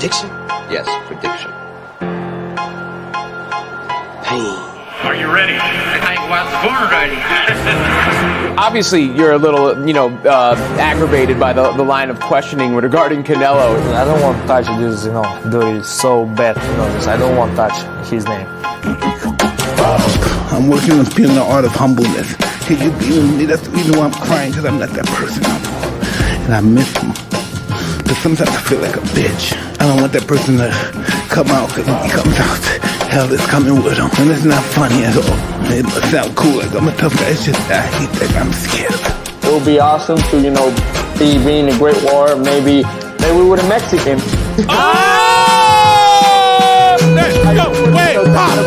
Prediction? Yes, prediction. Pain. Are you ready? I was born ready. Obviously, you're a little, aggravated by the line of questioning regarding Canelo. I don't want to touch this, dude. It's so bad, I don't want to touch his name. I'm working on feeling the art of humbleness. Can you be with me? That's the reason why I'm crying, because I'm not that person no more. And I miss him. But sometimes I feel like a bitch. I don't want that person to come out, because when he comes out, hell is coming with him. And it's not funny at all. It must sound cool, like I'm a tough guy. It's just I hate that I'm scared. It would be awesome to, be being a great war. Maybe with a Mexican. Let's go! Way pop!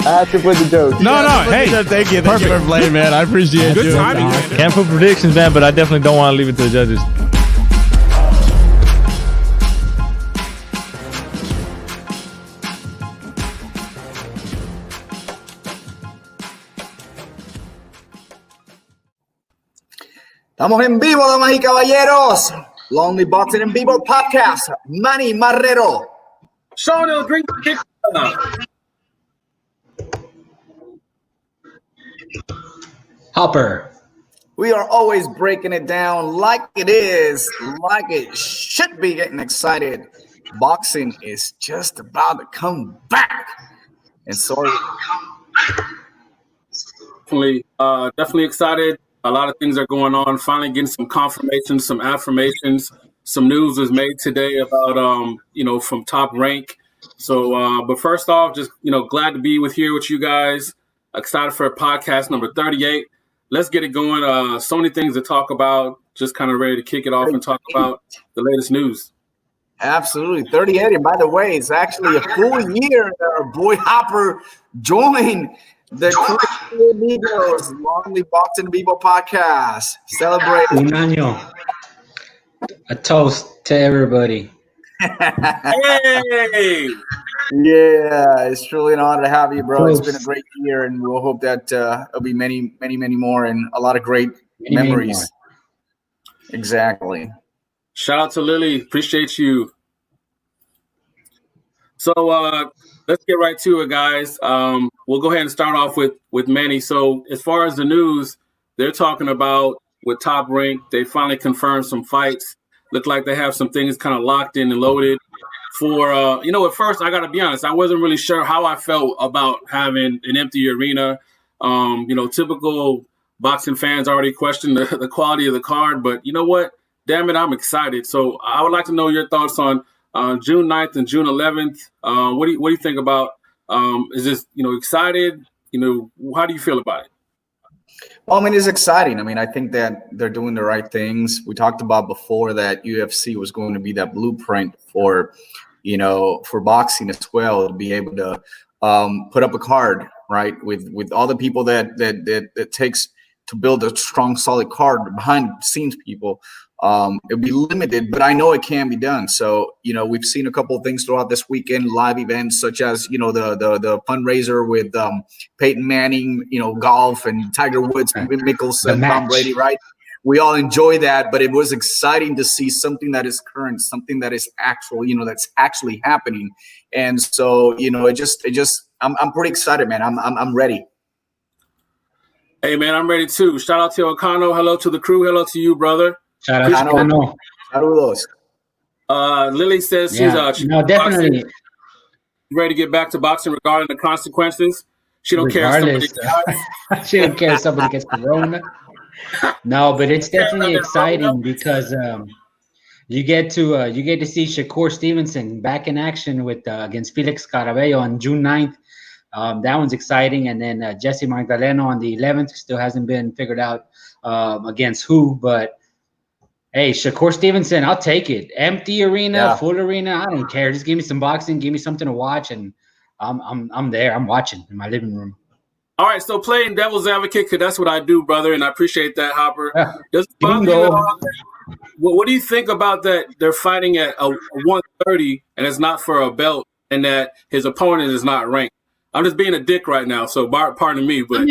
I have to put the joke. No, hey. Thank you for playing, man. I appreciate you. Good timing. Can't put predictions, man, but I definitely don't want to leave it to the judges. Estamos en vivo, damas y caballeros. Lonely Boxing en Vivo podcast. Manny Marrero. Sean El Gringo. Hopper. We are always breaking it down like it is, like it should be. Getting excited. Boxing is just about to come back. And sorry. Definitely excited. A lot of things are going on. Finally getting some confirmations, some affirmations. Some news was made today about, from Top Rank. So, but first off, just, glad to be here with you guys. Excited for podcast number 38. Let's get it going. So many things to talk about. Just kind of ready to kick it off and talk about the latest news. Absolutely. 38. And by the way, it's actually a full year that our boy Hopper joined the Amigos Lonely Boxing Vivo podcast. Celebrate. Un año. A toast to everybody. Hey! Yeah, it's truly an honor to have you, bro. It's been a great year, and we'll hope that it'll be many, many, many more, and a lot of great memories. Exactly. Shout out to Lily. Appreciate you. So let's get right to it, guys. We'll go ahead and start off with Manny. So as far as the news, they're talking about with Top Rank, they finally confirmed some fights. Look like they have some things kind of locked in and loaded. For, at first, I got to be honest, I wasn't really sure how I felt about having an empty arena. Typical boxing fans already question the quality of the card. But you know what? Damn it, I'm excited. So I would like to know your thoughts on June 9th and June 11th. What do you think about? Is this, excited? How do you feel about it? Well, it's exciting. I think that they're doing the right things. We talked about before that UFC was going to be that blueprint for boxing as well, to be able to put up a card, right, with all the people that takes to build a strong, solid card behind the scenes people. It'll be limited, but I know it can be done. So, we've seen a couple of things throughout this weekend, live events such as, the fundraiser with Peyton Manning, golf, and Tiger Woods, Mickelson, Tom Brady, right? We all enjoy that, but it was exciting to see something that is current, something that is actual, that's actually happening. And so, I'm pretty excited, man. I'm ready. Hey, man, I'm ready too. Shout out to Ocano. Hello to the crew. Hello to you, brother. Shout out to Ocano. Saludos. Lily says she's definitely ready to get back to boxing regarding the consequences. She don't care if somebody dies. She don't care if somebody gets corona. No, but it's definitely exciting because you get to see Shakur Stevenson back in action with against Felix Caraballo on June 9th. That one's exciting. And then Jesse Magdaleno on the 11th still hasn't been figured out against who. But, hey, Shakur Stevenson, I'll take it. Empty arena, full arena, I don't care. Just give me some boxing, give me something to watch, and I'm there. I'm watching in my living room. All right, so playing devil's advocate, because that's what I do, brother, and I appreciate that, Hopper. Yeah. Does it bother you at all? What do you think about that they're fighting at a 130 and it's not for a belt and that his opponent is not ranked? I'm just being a dick right now, so pardon me. But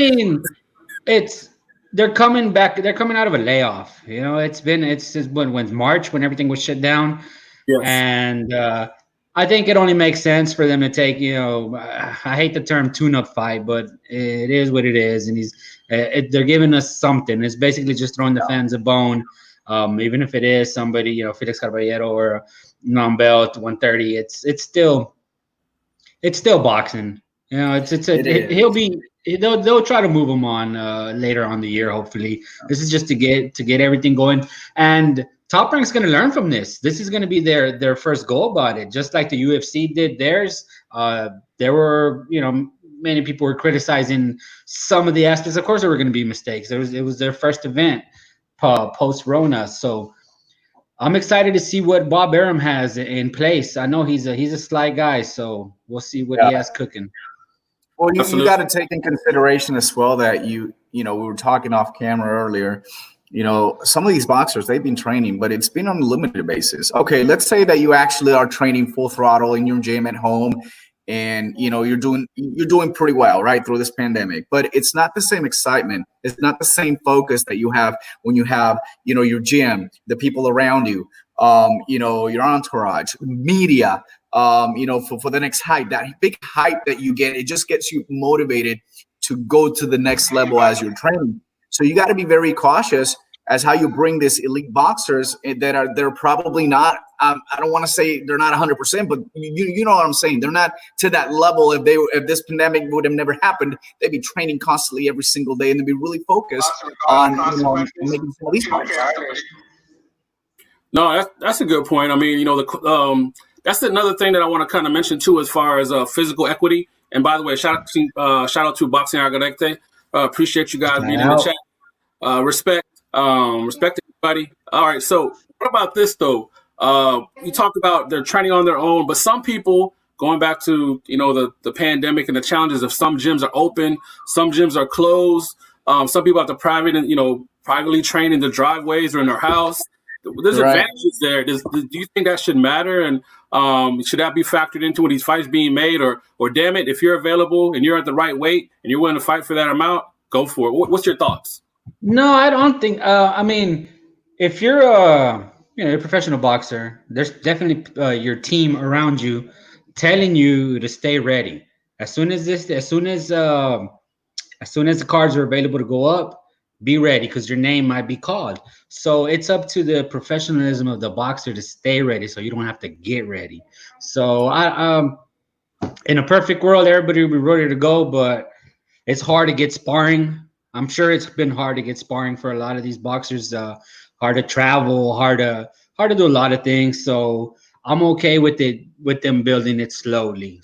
it's they're coming back. They're coming out of a layoff. You know, it's when March, when everything was shut down. Yes. And I think it only makes sense for them to take, you know, I hate the term tune-up fight, but it is what it is. And they're giving us something. It's basically just throwing the fans a bone, even if it is somebody, you know, Félix Caballero or non-belt 130. It's still boxing. You know, they'll try to move him on later on the year. Hopefully, this is just to get everything going. And Top Rank's going to learn from this. This is going to be their first go about it, just like the UFC did theirs. There were, you know, many people were criticizing some of the aspects. Of course, there were going to be mistakes. It was their first event post Rona, so I'm excited to see what Bob Arum has in place. I know he's a sly guy, so we'll see what he has cooking. Well, you got to take in consideration as well that you know, we were talking off camera earlier. You know, some of these boxers, they've been training, but it's been on a limited basis. Okay, let's say that you actually are training full throttle in your gym at home, and you know you're doing pretty well, right, through this pandemic. But it's not the same excitement. It's not the same focus that you have when you have, you know, your gym, the people around you, you know, your entourage, media. You know, for the next hype, that big hype that you get, it just gets you motivated to go to the next level as you're training. So you got to be very cautious as how you bring these elite boxers they're probably not. I don't want to say they're not 100%, but you know what I'm saying. They're not to that level. If this pandemic would have never happened, they'd be training constantly every single day, and they'd be really focused on, you know, making some of these fights. No, that's a good point. I mean, you know, that's another thing that I want to kind of mention too, as far as physical equity. And by the way, shout out to Boxing Argonauta. Appreciate you guys being in the chat. Respect everybody. All right. So what about this though? You talked about they're training on their own, but some people, going back to, you know, the pandemic and the challenges of some gyms are open, some gyms are closed. Some people have to privately train in the driveways or in their house. There's advantages there. Do you think that should matter? And should that be factored into when these fights being made? Or damn it, if you're available and you're at the right weight and you're willing to fight for that amount, go for it. What's your thoughts? No, I don't think. I mean, if you're a professional boxer, there's definitely your team around you telling you to stay ready. As soon as the cards are available to go up, be ready, because your name might be called. So it's up to the professionalism of the boxer to stay ready, so you don't have to get ready. So in a perfect world, everybody would be ready to go, but it's hard to get sparring. I'm sure it's been hard to get sparring for a lot of these boxers. Hard to travel, hard to do a lot of things. So I'm okay with them building it slowly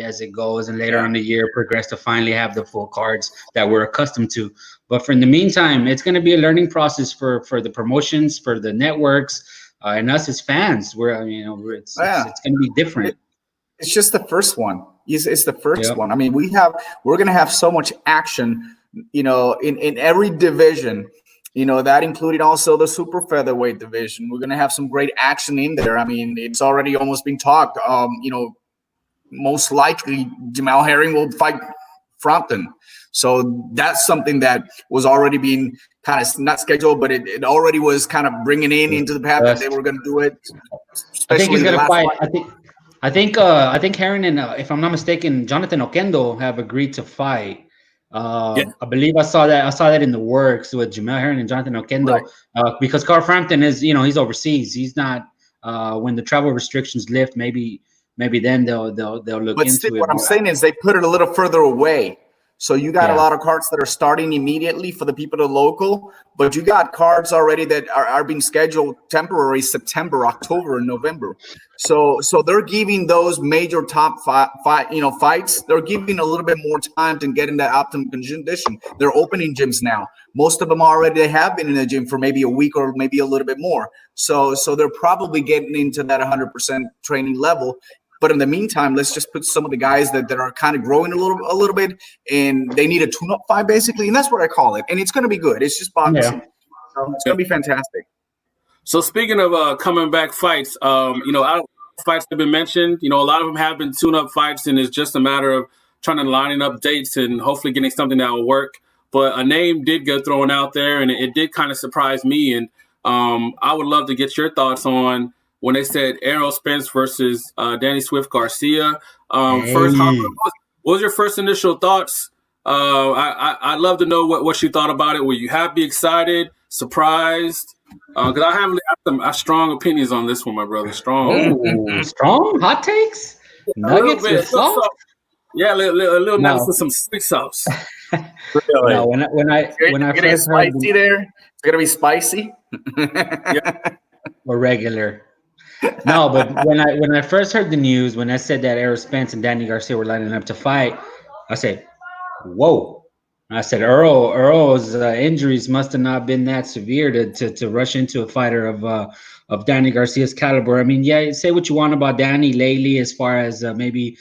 as it goes, and later on in the year progress to finally have the full cards that we're accustomed to. But for in the meantime, it's going to be a learning process for the promotions, for the networks, and us as fans. It's going to be different. It's just the first one. It's the first one. I mean, we're going to have so much action, you know, in every division. You know, that included also the super featherweight division. We're going to have some great action in there. I mean, it's already almost been talked. You know, most likely Jamal Herring will fight Frampton. So that's something that was already being kind of not scheduled, but it already was kind of bringing into the path that they were going to do it. I think he's going to fight. I think Herring and, if I'm not mistaken, Jonathan Oquendo have agreed to fight. I believe I saw that in the works with Jamel Herring and Jonathan Oquendo, because Carl Frampton is, you know, he's overseas. He's not when the travel restrictions lift, maybe then they'll look but into still, it. What I'm saying is they put it a little further away. So you got a lot of cards that are starting immediately for the people to local, but you got cards already that are being scheduled temporary September, October, and November. So they're giving those major top fights. They're giving a little bit more time to get in that optimum condition. They're opening gyms now. Most of them already have been in the gym for maybe a week or maybe a little bit more. So they're probably getting into that 100% training level. But in the meantime, let's just put some of the guys that are kind of growing a little bit, and they need a tune-up fight basically, and that's what I call it. And it's going to be good. It's just boxing. Yeah. It's going to be fantastic. So speaking of coming back fights, you know, fights have been mentioned. You know, a lot of them have been tune-up fights, and it's just a matter of trying to line up dates and hopefully getting something that will work. but a name did get thrown out there, and it did kind of surprise me. And I would love to get your thoughts on when they said Errol Spence versus Danny Swift Garcia. First, what was your first initial thoughts? I'd love to know what you thought about it. Were you happy, excited, surprised? Because I have strong opinions on this one, my brother. Strong. Strong? Hot takes? Nuggets with sauce? Yeah, a little nuggets with some sweet sauce. Really? No, when I first heard spicy there, it's gonna be spicy. Or regular. No, but when I first heard the news, when I said that Errol Spence and Danny Garcia were lining up to fight, I said, "Whoa!" I said, "Earl's injuries must have not been that severe to rush into a fighter of Danny Garcia's caliber." I mean, yeah, say what you want about Danny lately, as far as maybe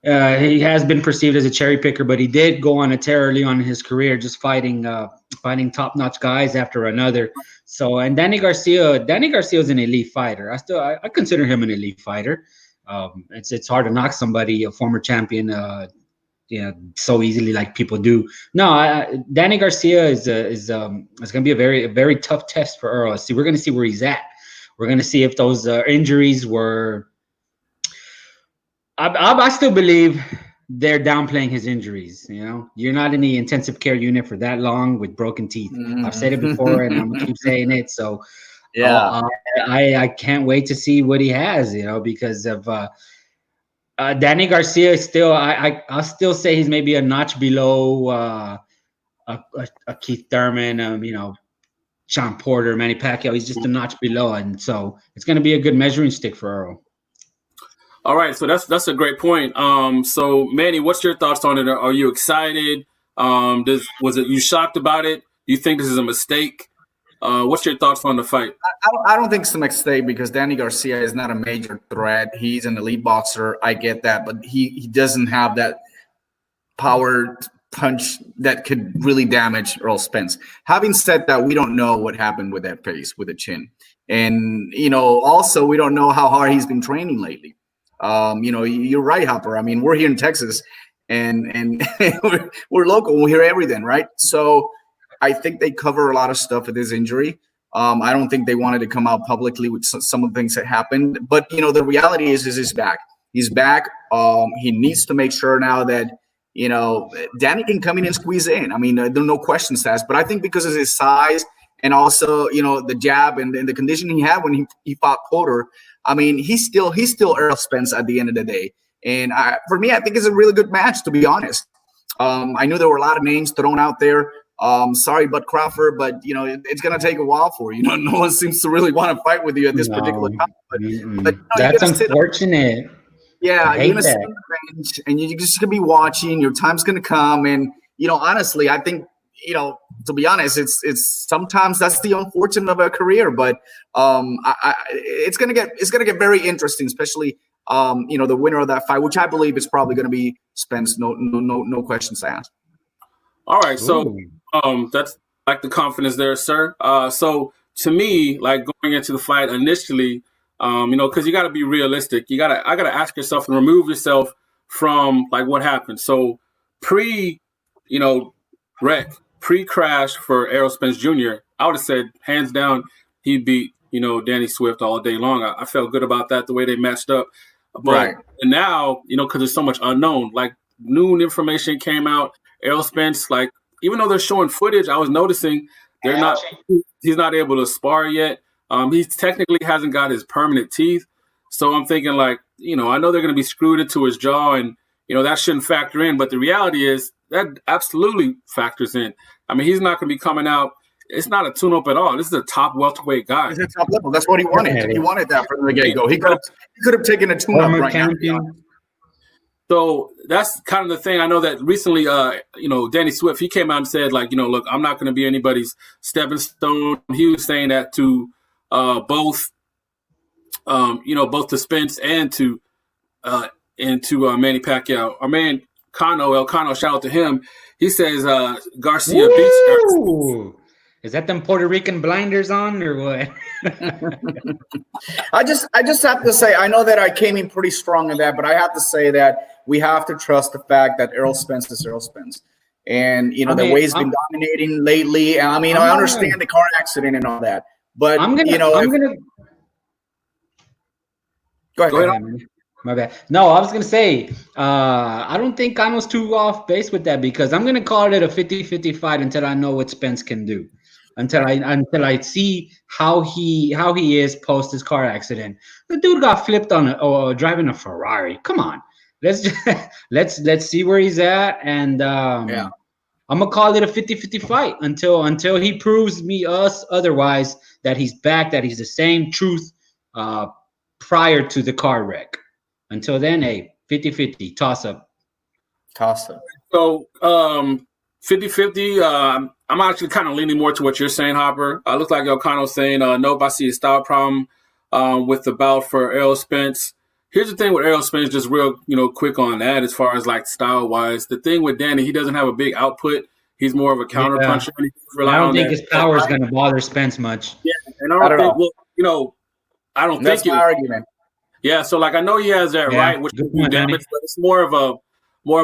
he has been perceived as a cherry picker, but he did go on a tear early on in his career, just fighting top-notch guys after another. So, and Danny Garcia is an elite fighter. I consider him an elite fighter. It's hard to knock somebody, a former champion, so easily like people do. No, Danny Garcia is going to be a very tough test for Earl. We're going to see where he's at. We're going to see if those injuries were. I still believe they're downplaying his injuries. You know, you're not in the intensive care unit for that long with broken teeth. Mm-hmm. I've said it before, and I'm gonna keep saying it. So, yeah, I can't wait to see what he has. You know, because of Danny Garcia is still. I'll still say he's maybe a notch below a Keith Thurman. Sean Porter, Manny Pacquiao. He's just a notch below, and so it's going to be a good measuring stick for Earl. All right, so that's a great point. So Manny, what's your thoughts on it? Are you excited? Was it you shocked about it? Do you think this is a mistake? What's your thoughts on the fight? I don't think it's a mistake because Danny Garcia is not a major threat. He's an elite boxer. I get that, but he doesn't have that power punch that could really damage Errol Spence. Having said that, we don't know what happened with that face, with the chin. And, also we don't know how hard he's been training lately. You're right, Hopper. I mean, we're here in Texas and we're local. We hear everything, right? So I think they cover a lot of stuff with his injury. I don't think they wanted to come out publicly with some of the things that happened. But, the reality is he's back. He's back. He needs to make sure now that, Danny can come in and squeeze in. I mean, there are no questions asked. But I think because of his size and also, the jab and the conditioning he had when he fought Porter, I mean, he's still Errol Spence at the end of the day. And for me, I think it's a really good match, to be honest. I knew there were a lot of names thrown out there. Sorry, Bud Crawford, but, it's going to take a while for you. No one seems to really want to fight with you at this particular time. But that's unfortunate. Yeah, you're going to sit on the bench, and you're just going to be watching. Your time's going to come. And, honestly, I think, to be honest, it's sometimes that's the unfortunate of a career, but it's gonna get very interesting, especially the winner of that fight, which I believe is probably going to be Spence. No questions asked. All right, so that's like the confidence there, sir. So to me, like going into the fight initially, because you got to be realistic. I got to ask yourself and remove yourself from like what happened. So pre-crash for Errol Spence Jr., I would have said hands down he beat Danny Swift all day long. I felt good about that, the way they matched up. But right. And now, because there's so much unknown, like new information came out. Errol Spence, like even though they're showing footage, I was noticing he's not able to spar yet. He technically hasn't got his permanent teeth. So I'm thinking like, I know they're going to be screwed into his jaw and, that shouldn't factor in. But the reality is that absolutely factors in. I mean, he's not going to be coming out. It's not a tune-up at all. This is a top welterweight guy. He's a top level. That's what he wanted. He wanted that from the get-go. He could have taken a tune-up right now. So that's kind of the thing. I know that recently, Danny Swift, he came out and said, like, look, I'm not going to be anybody's stepping stone. He was saying that to both to Spence and to Manny Pacquiao. Our man El Cano, shout out to him. He says Garcia beats. Is that them Puerto Rican blinders on or what? I just have to say, I know that I came in pretty strong in that, but I have to say that we have to trust the fact that Errol Spence is Errol Spence. And I the mean, way he's been dominating lately. I mean, I understand the car accident and all that, but I'm gonna go ahead. My bad. No, I was gonna say, I don't think Cano's too off base with that, because I'm gonna call it a 50-50 fight until I know what Spence can do. Until I see how he is post his car accident. The dude got flipped on driving a Ferrari. Come on, let's see where he's at, and I'm gonna call it a 50-50 fight until he proves us otherwise, that he's back, that he's the same truth prior to the car wreck. Until then, 50-50 toss up. So 50-50. I'm actually kind of leaning more to what you're saying, Hopper. Looks like Elcano's saying, nope, I see a style problem with the bout for Errol Spence. Here's the thing with Errol Spence, just real, quick on that, as far as like style wise. The thing with Danny, he doesn't have a big output. He's more of a counter puncher. I don't think his power is going to bother Spence much. Yeah, and I don't think, I don't think that's my argument. Yeah, so like I know he has that right, which can do damage, but it's more of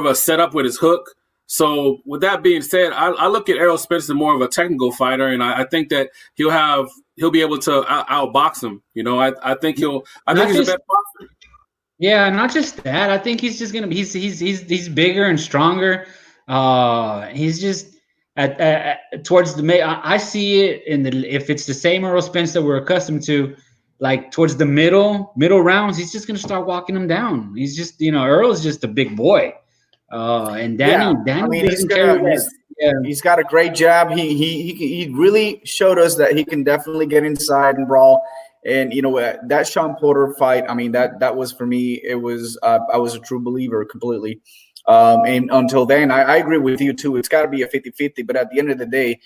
a setup with his hook. So with that being said, I look at Errol Spence as more of a technical fighter, and I think that he'll be able to outbox him. I think he's a better boxer. Yeah, not just that. I think he's just gonna he's bigger and stronger. He's just towards the I see it if it's the same Errol Spence that we're accustomed to, like towards the middle rounds, he's just gonna start walking them down. He's just Earl's just a big boy. And Danny he's got a great jab. He really showed us that he can definitely get inside and brawl. And that Sean Porter fight, I mean, that was, for me, it was I was a true believer completely. And until then, I agree with you too. It's got to be a 50-50. But at the end of the day,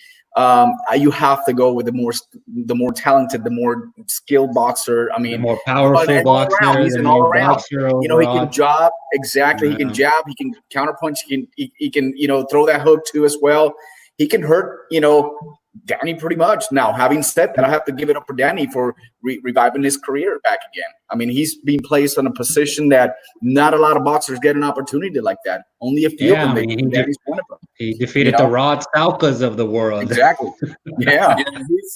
you have to go with the more talented, the more skilled boxer. I mean, the more powerful boxer. He's an all around. He can jab exactly. Yeah. He can jab. He can counterpunch. He can throw that hook too as well. He can hurt Danny pretty much. Now, having said that, I have to give it up for Danny for reviving his career back again. I mean, he's being placed in a position that not a lot of boxers get an opportunity like that. Only a few of them. Danny's one of them. He defeated the Rod Salkas of the world. Exactly. Yeah.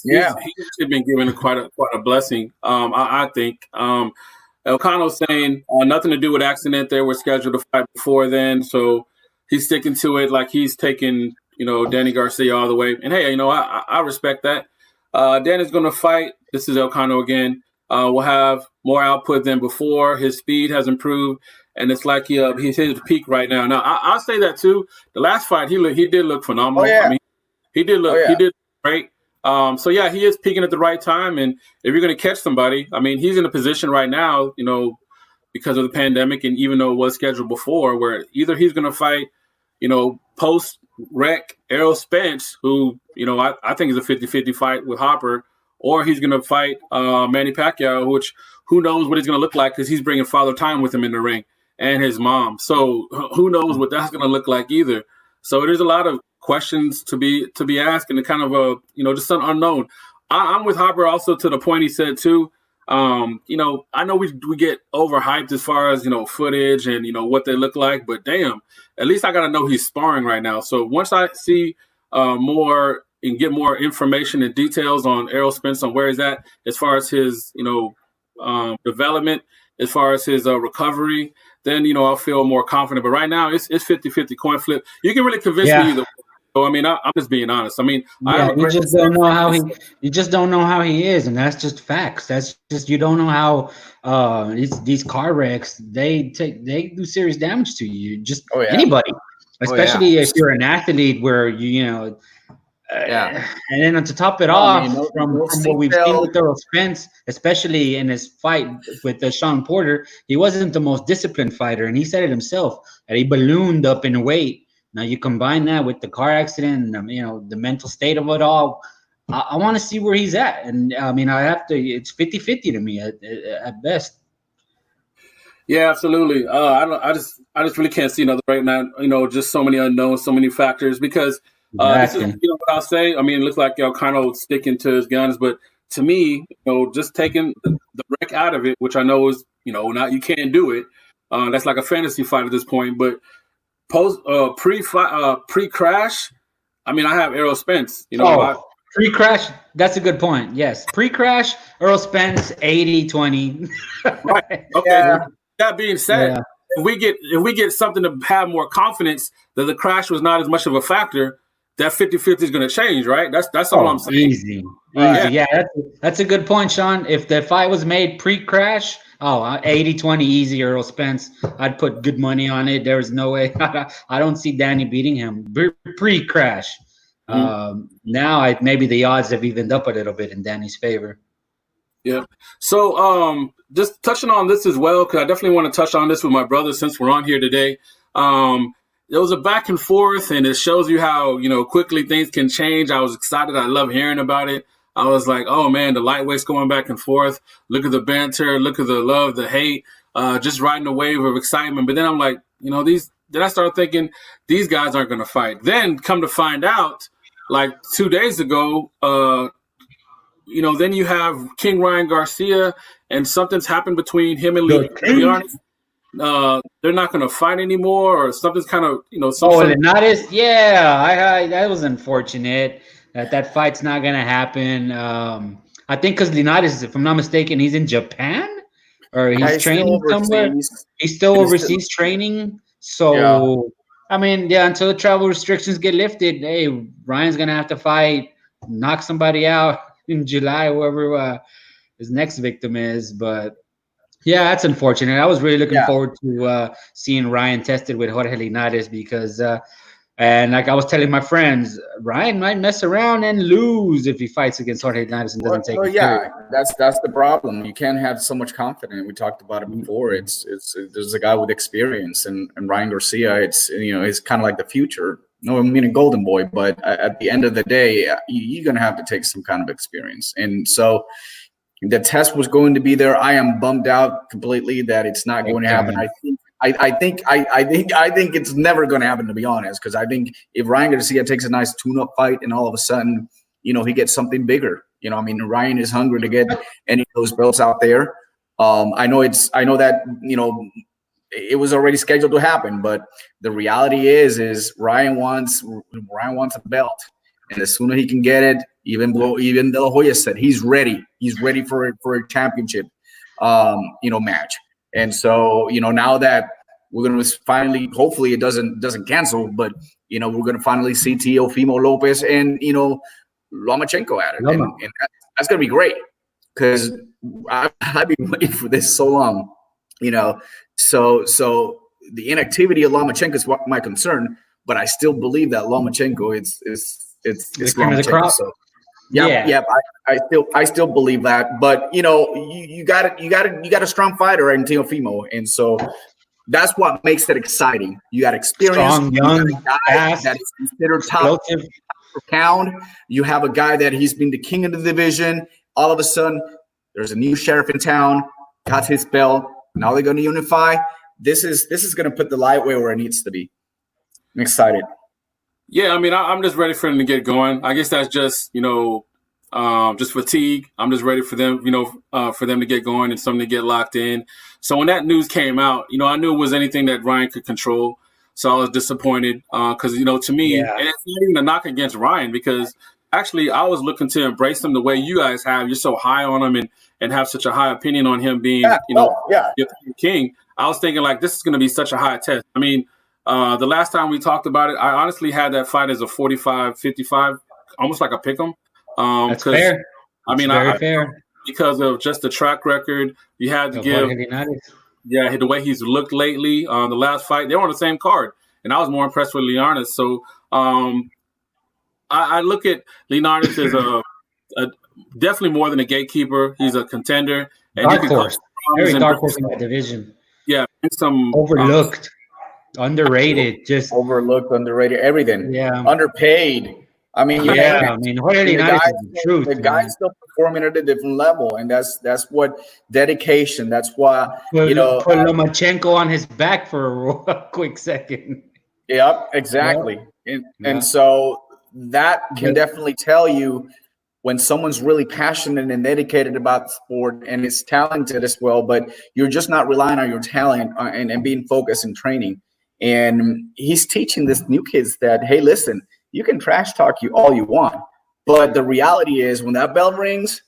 He's been given quite a blessing. I think. Elcano's saying nothing to do with accident. They were scheduled to fight before then, so he's sticking to it. Like he's taking Danny Garcia all the way. And hey, I respect that. Danny's going to fight. This is Elcano again. Will have more output than before. His speed has improved, and it's like he's hit his peak right now. Now, I'll say that too. The last fight, he did look phenomenal. Oh, yeah. I mean, he did look great. So yeah, he is peaking at the right time. And if you're going to catch somebody, I mean, he's in a position right now, because of the pandemic, and even though it was scheduled before, where either he's going to fight, post wreck Errol Spence, who I think is a 50-50 fight with Hopper, or he's going to fight Manny Pacquiao, which who knows what he's going to look like, because he's bringing Father Time with him in the ring and his mom. So who knows what that's going to look like either. So there's a lot of questions to be asked, and kind of just an unknown. I'm with Hopper also to the point he said too. I know we get overhyped as far as footage and what they look like, but damn, at least I got to know he's sparring right now. So once I see more and get more information and details on Errol Spence, on where he's at as far as his development, as far as his recovery, then I'll feel more confident. But right now it's 50-50 coin flip. You can really convince me either way. So I mean, I'm just being honest. I mean, you just don't know how you just don't know how he is, and that's just facts. That's just, you don't know how these car wrecks, they do serious damage to you. Anybody, especially if you're an athlete, where and then to top it off, from what we've seen with Errol Spence, especially in his fight with Sean Porter, he wasn't the most disciplined fighter, and he said it himself that he ballooned up in weight. Now you combine that with the car accident and the mental state of it all. I want to see where he's at, and I mean, I have to. It's 50-50 to me at best. Yeah, absolutely. I just really can't see another right now. Just so many unknowns, so many factors. Because this is what I'll say. I mean, it looks like kind of sticking to his guns, but to me, just taking the wreck out of it, which I know is not, you can't do it. That's like a fantasy fight at this point, but pre-crash. I mean, I have Errol Spence. Pre-crash. That's a good point. Yes, pre-crash. Errol Spence 80-20. Right. Okay. Yeah. That being said, if we get something to have more confidence that the crash was not as much of a factor, that 50-50 is going to change, right? That's all I'm saying. Easy. Yeah, that's a good point, Sean. If the fight was made pre-crash, 80-20 easy, Errol Spence. I'd put good money on it. There's no way. I don't see Danny beating him pre-crash. Now maybe the odds have evened up a little bit in Danny's favor. Yeah. So just touching on this as well, because I definitely want to touch on this with my brother since we're on here today. There was a back and forth, and it shows you how, quickly things can change. I was excited. I love hearing about it. I was like, oh, man, the lightweights going back and forth. Look at the banter. Look at the love, the hate, just riding a wave of excitement. But then I'm like, then I started thinking these guys aren't going to fight. Then come to find out, like 2 days ago, then you have King Ryan Garcia, and something's happened between him and Leon. They're not going to fight anymore, or something's kind of, Linares, that was unfortunate that fight's not going to happen. I think because Linares, if I'm not mistaken, he's in Japan, or he's training somewhere. He's still overseas training. So, until the travel restrictions get lifted, hey, Ryan's going to have to fight, knock somebody out in July, whoever his next victim is. But yeah, that's unfortunate. I was really looking forward to seeing Ryan tested with Jorge Linares because, and like I was telling my friends, Ryan might mess around and lose if he fights against Jorge Linares and doesn't take it. That's the problem. You can't have so much confidence. We talked about it before. There's a guy with experience, and Ryan Garcia. He's kind of like the future. No, I mean a golden boy, but at the end of the day, you're gonna have to take some kind of experience, and so. The test was going to be there. I am bummed out completely that it's not going to happen. I think it's never going to happen, to be honest, because I think if Ryan Garcia takes a nice tune-up fight and all of a sudden, he gets something bigger. Ryan is hungry to get any of those belts out there. I know that it was already scheduled to happen, but the reality is Ryan wants a belt. And the sooner he can get it, even though Hoya said he's ready for a championship, match. And so, now that we're going to finally, hopefully it doesn't cancel, but we're going to finally see Teofimo Lopez and Lomachenko at it, and that's going to be great because I've been waiting for this so long, So the inactivity of Lomachenko is my concern, but I still believe that Lomachenko it's Lomachenko. So I still believe that. But you got a strong fighter in Teofimo, and so that's what makes it exciting. You got experience, strong, young, fast, that is considered top per pound. You have a guy that he's been the king of the division. All of a sudden, there's a new sheriff in town, got his belt. Now they're going to unify. This is going to put the lightweight where it needs to be. I'm excited. Yeah, I'm just ready for them to get going. I guess that's just, just fatigue. I'm just ready for them, for them to get going and something to get locked in. So when that news came out, I knew it was anything that Ryan could control. So I was disappointed because, to me, and it's not even a knock against Ryan because actually I was looking to embrace him the way you guys have. You're so high on him and have such a high opinion on him being, your king. I was thinking like this is going to be such a high test. The last time we talked about it, I honestly had that fight as a 45-55, almost like a pick'em. That's fair. Fair. Because of just the track record, you had to give. The way he's looked lately. The last fight, they were on the same card, and I was more impressed with Linares. So I look at Linares as a definitely more than a gatekeeper. He's a contender. And dark horse. Very dark horse in that division. Yeah, some overlooked. Underrated, just overlooked, underrated, everything. Yeah, underpaid. The guy's still performing at a different level, and that's what dedication. That's why put Lomachenko on his back for a quick second. Yep, exactly. And so that can definitely tell you when someone's really passionate and dedicated about the sport and is talented as well, but you're just not relying on your talent and being focused in training. And he's teaching this new kids that, hey, listen, you can trash talk you all you want, but the reality is when that bell rings,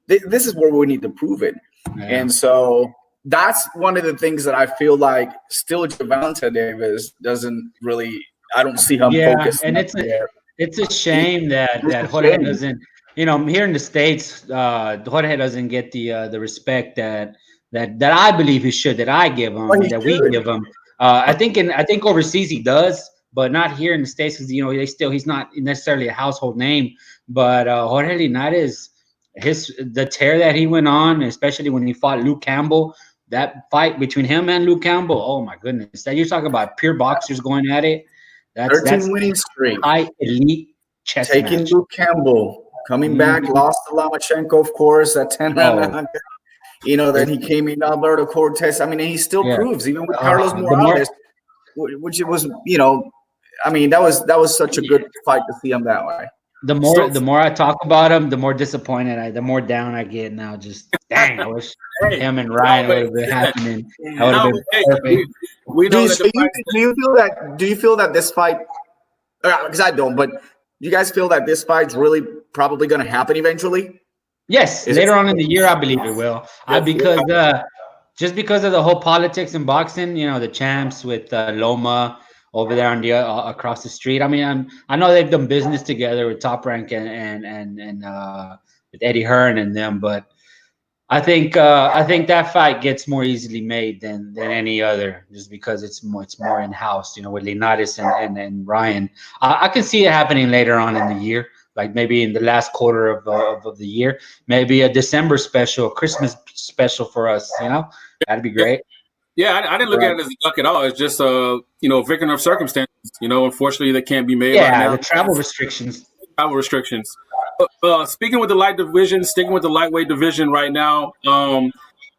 this is where we need to prove it. Yeah. And so that's one of the things that I feel like still Gervonta Davis doesn't really, I don't see him focused. And it's a shame that Jorge doesn't, here in the States, Jorge doesn't get the respect that I believe he should, that I give him, we give him. I think overseas he does, but not here in the States because he's not necessarily a household name. But Jorge Linares, the tear that he went on, especially when he fought Luke Campbell, that fight between him and Luke Campbell, oh my goodness, that you're talking about pure boxers going at it. That's 13 winning streak. High elite chess taking match. Luke Campbell, coming back, lost to Lomachenko, of course, at 10 round. Then he came in Alberto Cortez. I mean, and he still proves, even with Carlos Morales, which it was, that was such a good fight to see him that way. The more I talk about him, the more disappointed the more down I get now. Just dang, I wish him and Ryan would have been happening. That would have been perfect. Do you feel that this fight? Because I don't, but do you guys feel that this fight's really probably going to happen eventually? Yes, later on in the year, I believe it will. Just because of the whole politics in boxing, the champs with Loma over there on the across the street. I mean, I know they've done business together with Top Rank and with Eddie Hearn and them, but I think that fight gets more easily made than any other, just because it's more in house. With Linares and Ryan, I can see it happening later on in the year, like maybe in the last quarter of the year, maybe a December special, Christmas special for us. That'd be great. Yeah, I didn't look at it as a duck at all. It's just victim of circumstances. Unfortunately, they can't be made. Yeah, right now. The travel restrictions. Speaking with the light division, sticking with the lightweight division right now. What are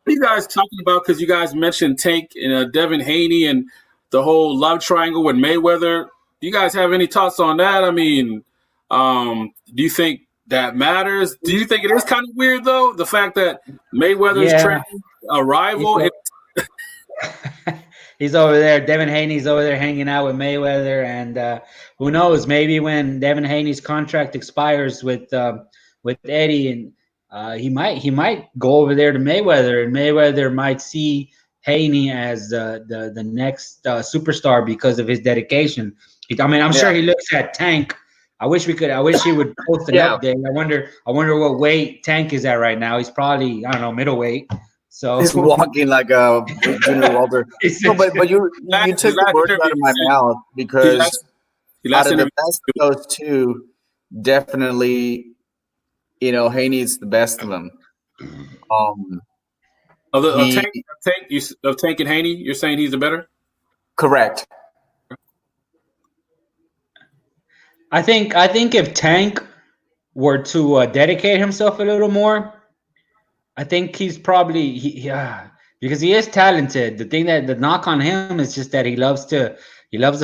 you guys talking about? Because you guys mentioned Tank and Devin Haney and the whole love triangle with Mayweather. Do you guys have any thoughts on that? I mean, do you think that matters? Do you think it is kind of weird though, the fact that Mayweather's training a rival? He's over there. Devin Haney's over there hanging out with Mayweather, and who knows? Maybe when Devin Haney's contract expires with Eddie, and he might go over there to Mayweather, and Mayweather might see Haney as the next superstar because of his dedication. I'm sure he looks at Tank. I wish he would post an update. I wonder what weight Tank is at right now. He's probably, I don't know, middleweight. So he's walking like a Junior Walter. No, but you took the words out of my mouth, because out of the best of those two, definitely, Haney's the best of them. Of Tank and Haney, you're saying he's the better? Correct. I think if Tank were to dedicate himself a little more, I think he's probably because he is talented. The thing the knock on him is just that he loves the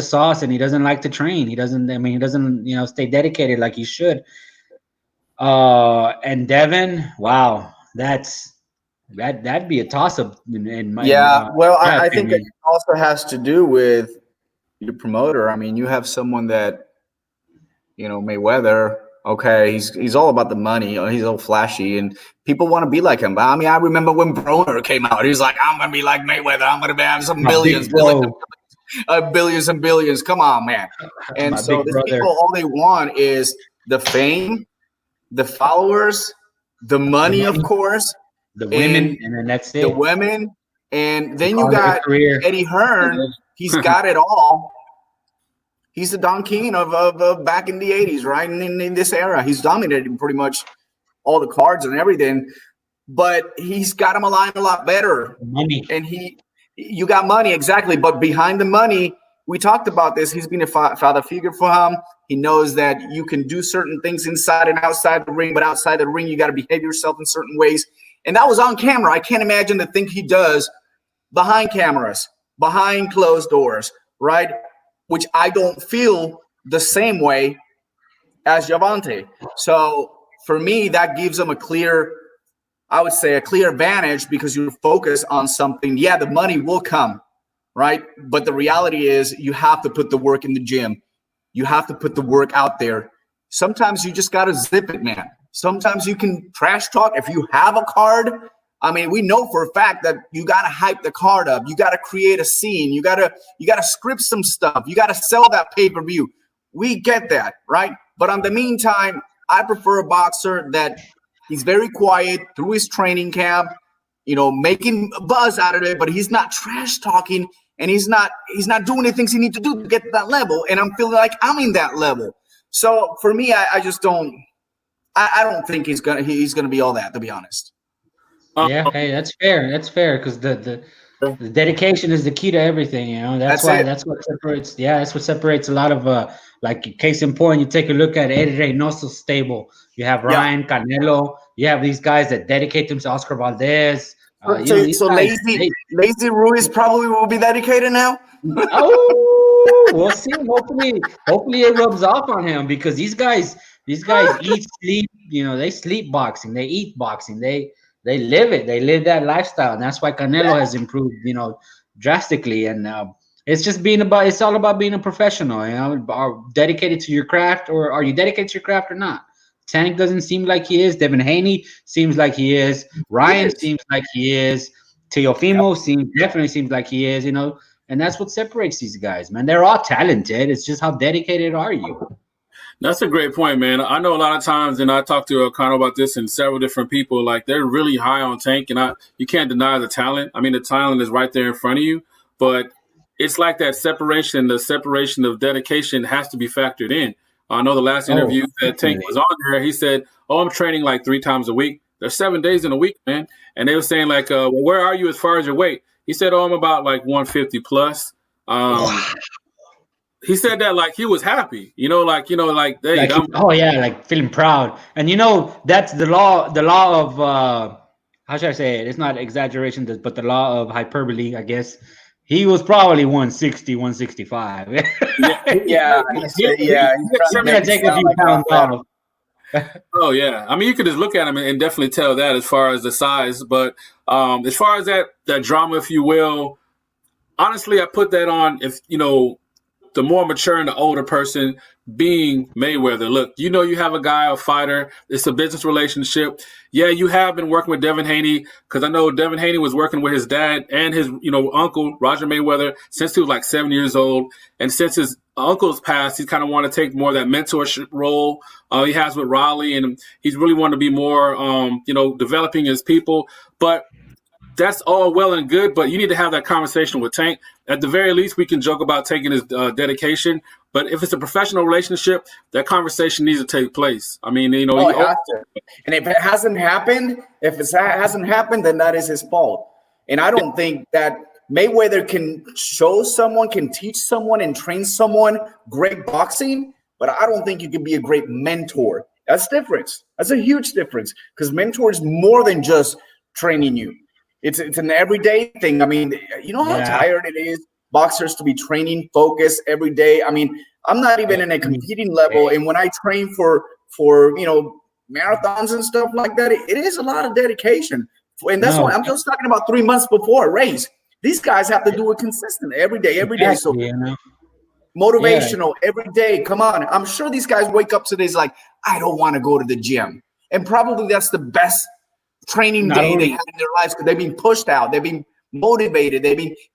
sauce, and he doesn't like to train. He doesn't stay dedicated like he should. And Devin, wow, that'd be a toss up in my I think it also has to do with your promoter. I mean, you have someone that Mayweather. Okay, he's all about the money. He's all flashy, and people want to be like him. But I mean, I remember when Broner came out. He's like, "I'm gonna be like Mayweather. I'm gonna have some billions and billions. Come on, man!" And so these people, all they want is the fame, the followers, the money, of course, the women, and then that's it. The women, and then you got Eddie Hearn. He's got it all. He's the Don King of back in the 80s, right? And in this era, he's dominated pretty much all the cards and everything. But he's got him aligned a lot better. Money. And you got money, exactly. But behind the money, we talked about this. He's been a father figure for him. He knows that you can do certain things inside and outside the ring, but outside the ring, you got to behave yourself in certain ways. And that was on camera. I can't imagine the thing he does behind cameras, behind closed doors, right? Which I don't feel the same way as Gervonta. So for me, that gives him a clear advantage, because you focus on something. Yeah, the money will come. right? But the reality is you have to put the work in the gym. You have to put the work out there. Sometimes you just got to zip it, man. Sometimes you can trash talk. If you have a card, I mean, we know for a fact that you got to hype the card up. You got to create a scene. You got to script some stuff. You got to sell that pay-per-view. We get that, right? But in the meantime, I prefer a boxer that he's very quiet through his training camp, you know, making a buzz out of it, but he's not trash talking and he's not doing the things he needs to do to get to that level. And I'm feeling like I'm in that level. So for me, I just don't think he's gonna be all that, to be honest. Yeah, hey, that's fair. That's fair because the dedication is the key to everything. You know, that's what separates. Yeah, that's what separates a lot of like case in point. You take a look at Eddie Reynoso's stable. You have Ryan Canelo. You have these guys that dedicate themselves. Oscar Valdez. So Lazy Ruiz probably will be dedicated now. Oh, we'll see. Hopefully it rubs off on him because these guys eat, sleep. You know, they sleep boxing. They eat boxing. They live it. They live that lifestyle, and that's why Canelo has improved, you know, drastically. And it's all about being a professional. You know, are dedicated to your craft, or are you dedicated to your craft or not? Tank doesn't seem like he is. Devin Haney seems like he is. Ryan seems like he is. Teofimo definitely seems like he is. You know, and that's what separates these guys, man. They're all talented. It's just how dedicated are you? That's a great point, man. I know a lot of times, and I talked to O'Connell about this and several different people, like they're really high on Tank, and you can't deny the talent. I mean, the talent is right there in front of you, but it's like that separation, the separation of dedication has to be factored in. I know the last interview that Tank was on there, he said, I'm training like 3 times a week. There's 7 days in a week, man. And they were saying like, well, where are you as far as your weight? He said, I'm about like 150 plus. He said that like he was happy, like feeling proud. And that's the law of how should I say it? It's not exaggeration, but the law of hyperbole, I guess. He was probably 160, 165. Yeah. He's gonna take a few pounds off. Oh yeah, I mean you could just look at him and definitely tell that as far as the size, but as far as that drama, if you will, honestly, I put that on if the more mature and the older person being Mayweather. Look, you have a guy, a fighter. It's a business relationship. Yeah, you have been working with Devin Haney because I know Devin Haney was working with his dad and his, uncle, Roger Mayweather, since he was like 7 years old. And since his uncle's passed, he's kind of want to take more of that mentorship role he has with Raleigh. And he's really want to be more, developing his people. But that's all well and good, but you need to have that conversation with Tank. At the very least, we can joke about taking his dedication. But if it's a professional relationship, that conversation needs to take place. I mean, it has to. And if it hasn't happened, then that is his fault. And I don't think that Mayweather can show someone, can teach someone and train someone great boxing, but I don't think you can be a great mentor. That's difference. That's a huge difference because mentor is more than just training you. It's an everyday thing. I mean, you know how tired it is, boxers to be training, focus every day. I mean, I'm not even in a competing level. And when I train for marathons and stuff like that, it is a lot of dedication. And that's why I'm just talking about 3 months before a race. These guys have to do it consistent every day. So motivational every day. Come on. I'm sure these guys wake up today like, I don't want to go to the gym. And probably that's the best training day they had in their lives because they've been pushed out. They've been motivated.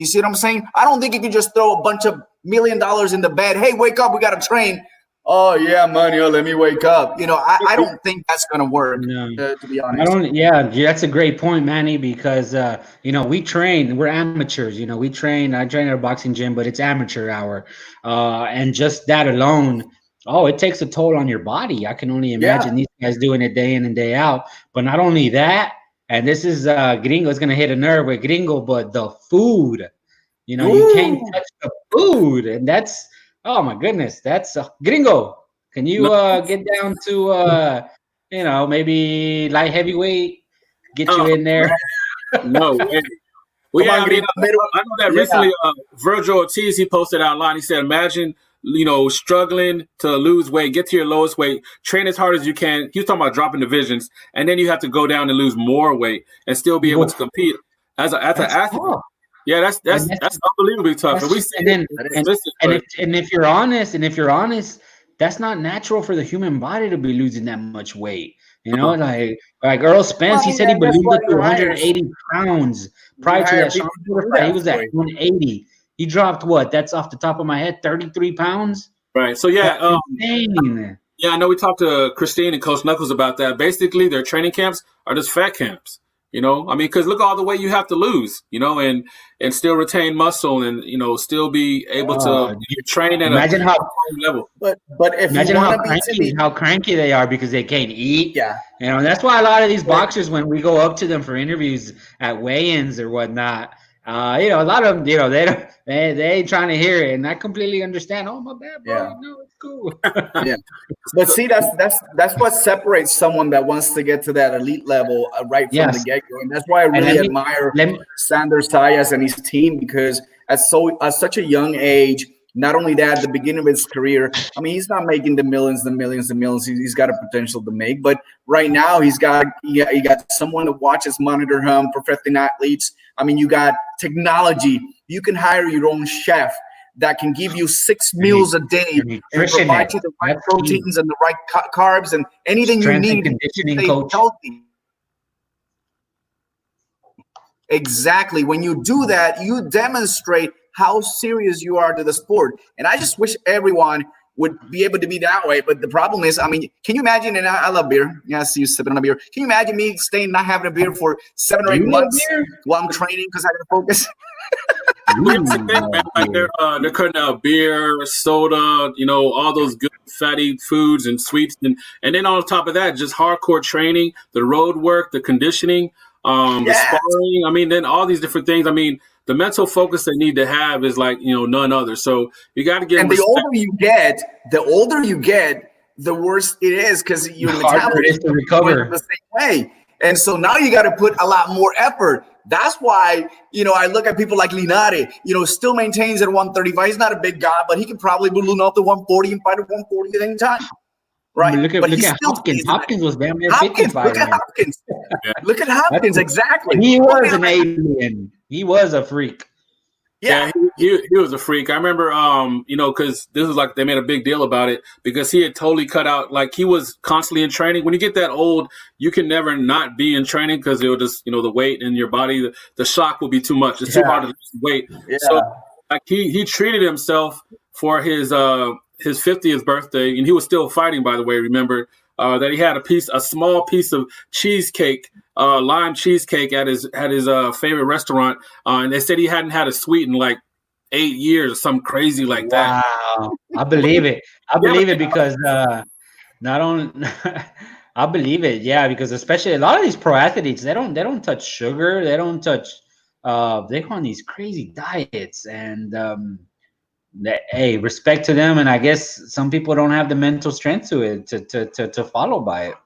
You see what I'm saying? I don't think you can just throw a bunch of $1 million in the bed. Hey, wake up. We got to train. Oh, yeah, money. Oh, let me wake up. I don't think that's going to work, to be honest. That's a great point, Manny, because, we train. We're amateurs. I train at a boxing gym, but it's amateur hour. And just that alone, it takes a toll on your body. I can only imagine these guys doing it day in and day out. But not only that, and this is Gringo is going to hit a nerve with Gringo, but the food, you can't touch the food. And that's, oh my goodness, that's Gringo. Can you get down to, maybe light heavyweight, get you in there? No way. Well, I know that recently Virgil Ortiz, he posted online. He said, imagine, struggling to lose weight, get to your lowest weight, train as hard as you can. He was talking about dropping divisions, and then you have to go down and lose more weight and still be able to compete as an athlete. Yeah, that's unbelievably tough. And if you're honest, that's not natural for the human body to be losing that much weight. You know, like Earl Spence, he said he ballooned up to 180 pounds prior to that. Sean Porter fight, he was at 180. He dropped what? That's off the top of my head, 33 pounds. Right. So yeah, insane. Yeah, I know we talked to Christine and Coach Knuckles about that. Basically, their training camps are just fat camps. You know, I mean, because look all the weight you have to lose, you know, and still retain muscle and, you know, still be able to train at imagine a level. But if imagine you how cranky they are because they can't eat. Yeah. You know, and that's why a lot of these boxers, when we go up to them for interviews at weigh-ins or whatnot, you know, a lot of them, you know, they ain't trying to hear it, and I completely understand. Oh, my bad, bro. Yeah. No, it's cool. Yeah, but see, that's what separates someone that wants to get to that elite level right from the get-go, and that's why I really admire Sandor Sayas and his team, because at such a young age. Not only that, at the beginning of his career, I mean, he's not making the millions. He's got a potential to make, but right now he got someone to watch us, monitor him, perfecting athletes. I mean, you got technology. You can hire your own chef that can give you 6 meals a day and provide you the right proteins and the right carbs and anything you need to stay healthy. Exactly. When you do that, you demonstrate how serious you are to the sport. And I just wish everyone would be able to be that way. But the problem is, I mean, can you imagine, and I love beer. Yeah, I see you sipping on a beer. Can you imagine me staying not having a beer for 7 or 8 months while I'm training because I got to focus? Like they're cutting out beer, soda, you know, all those good fatty foods and sweets. And then on top of that, just hardcore training, the road work, the conditioning, the sparring. I mean, then all these different things. I mean, the mental focus they need to have is like, you know, none other. So you got to get. And the older you get, the worse it is because your metabolism is to recover the same way. And so now you got to put a lot more effort. That's why, you know, I look at people like Linares, you know, still maintains at 135. He's not a big guy, but he can probably balloon up to 140 and fight at 140 at any time. Right. I mean, look at Hopkins. Hopkins was damn near 55. Look at Hopkins. Look at Hopkins. Exactly. He was an alien. He was a freak. Yeah, he was a freak. I remember, you know, because this was like they made a big deal about it because he had totally cut out. Like he was constantly in training. When you get that old, you can never not be in training because it will just, you know, the weight in your body, the shock will be too much. It's too hard to lose weight. Yeah. So like he treated himself for his 50th birthday, and he was still fighting, by the way. Remember that he had a small piece of cheesecake, lime cheesecake at his favorite restaurant, and they said he hadn't had a sweet in like 8 years or something crazy like that. Wow, I believe it. I believe it because not only I believe it, yeah, because especially a lot of these pro athletes, they don't touch sugar, they don't touch. They go on these crazy diets and. Hey, respect to them, and I guess some people don't have the mental strength to it to follow by it.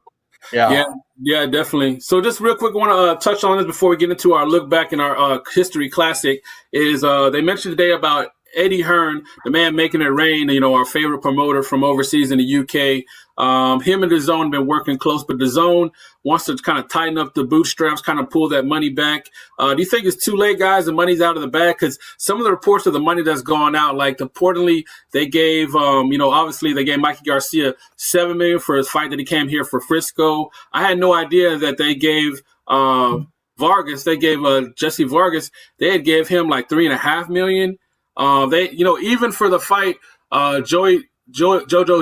Yeah, definitely. So just real quick, I want to touch on this before we get into our look back in our history classic. Is they mentioned today about Eddie Hearn, the man making it rain, you know, our favorite promoter from overseas in the UK. Him and DAZN have been working close, but DAZN wants to kind of tighten up the bootstraps, kind of pull that money back. Do you think it's too late, guys? The money's out of the bag? Because some of the reports of the money that's gone out, like importantly, they gave, you know, obviously they gave Mikey Garcia $7 million for his fight that he came here for Frisco. I had no idea that they gave Vargas, they gave Jesse Vargas, they had gave him like $3.5 million. They, you know, even for the fight, Jojo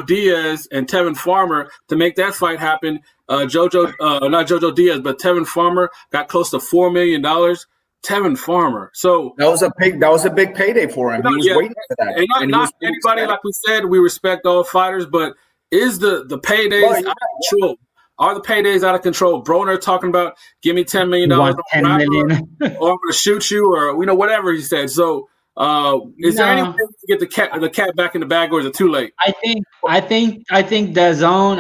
Diaz and Tevin Farmer to make that fight happen. Not Jojo Diaz, but Tevin Farmer got close to $4 million. Tevin Farmer. So that was a big payday for him. He was waiting for that. And not anybody, like we said, we respect all fighters, but is the paydays out of control? Are the paydays out of control? Broner talking about give me $10 million, or I'm going to shoot you, or you know, whatever he said. So. Is there any way to get the cat back in the bag, or is it too late? I think DAZN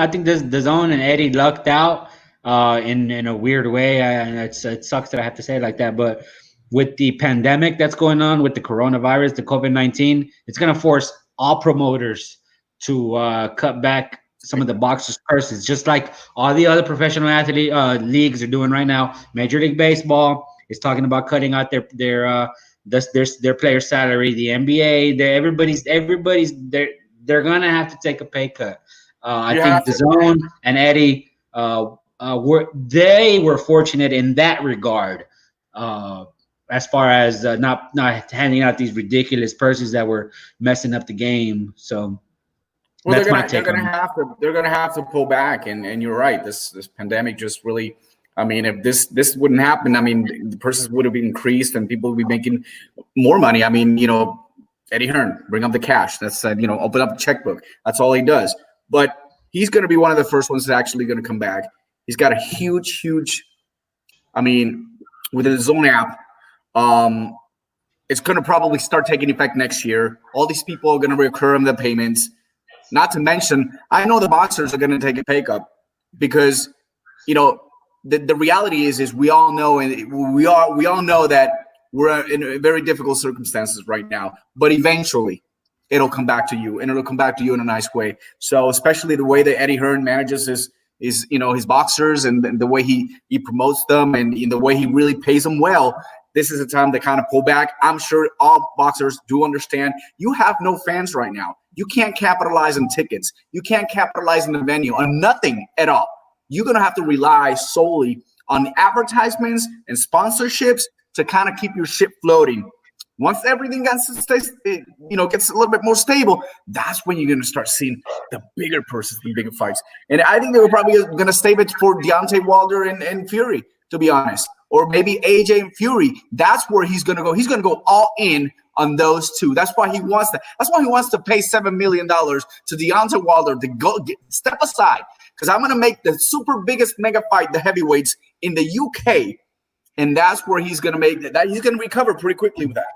and Eddie lucked out in a weird way, and it sucks that I have to say it like that. But with the pandemic that's going on, with the coronavirus, the COVID-19, it's going to force all promoters to cut back some of the boxers' purses, just like all the other professional athlete leagues are doing right now. Major League Baseball is talking about cutting out their their player salary, the NBA, everybody's they're gonna have to take a pay cut. I think DAZN and Eddie were fortunate in that regard, as far as not handing out these ridiculous purses that were messing up the game. So they're gonna have to pull back, and you're right. This pandemic just really. I mean, if this wouldn't happen, I mean, the purses would have increased and people would be making more money. I mean, Eddie Hearn, bring up the cash. That's open up the checkbook. That's all he does. But he's going to be one of the first ones that's actually going to come back. He's got a huge. I mean, with his own app, it's going to probably start taking effect next year. All these people are going to recur in the payments. Not to mention, I know the boxers are going to take a pay cut because, the reality is we all know, and we all know that we're in very difficult circumstances right now. But eventually, it'll come back to you, and it'll come back to you in a nice way. So, especially the way that Eddie Hearn manages his boxers and the way he promotes them and in the way he really pays them well. This is a time to kind of pull back. I'm sure all boxers do understand. You have no fans right now. You can't capitalize on tickets. You can't capitalize on the venue, on nothing at all. You're going to have to rely solely on advertisements and sponsorships to kind of keep your ship floating. Once everything gets a little bit more stable, that's when you're going to start seeing the bigger purses, the bigger fights. And I think they were probably going to save it for Deontay Wilder and Fury, to be honest. Or maybe AJ and Fury. That's where he's going to go. He's going to go all in on those two. That's why he wants that. That's why he wants to pay $7 million to Deontay Wilder to step aside. Because I'm going to make the super biggest mega fight, the heavyweights, in the UK. And that's where he's going to make that. He's going to recover pretty quickly with that.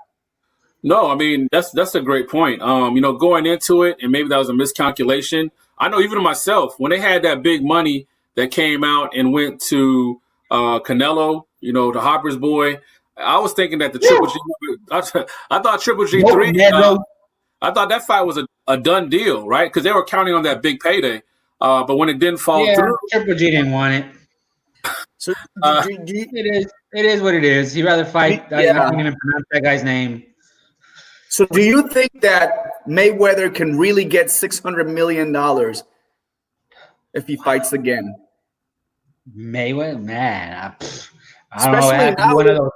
No, I mean, that's a great point. Going into it, and maybe that was a miscalculation. I know even myself, when they had that big money that came out and went to Canelo, the Hopper's boy, I was thinking that the Triple G, I thought Triple G3, I thought that fight was a done deal, right? Because they were counting on that big payday. But when it didn't fall through, Triple G didn't want it. So it is what it is. He'd rather fight. I can't even pronounce that guy's name. So do you think that Mayweather can really get $600 million if he fights again? Mayweather, man, I don't know.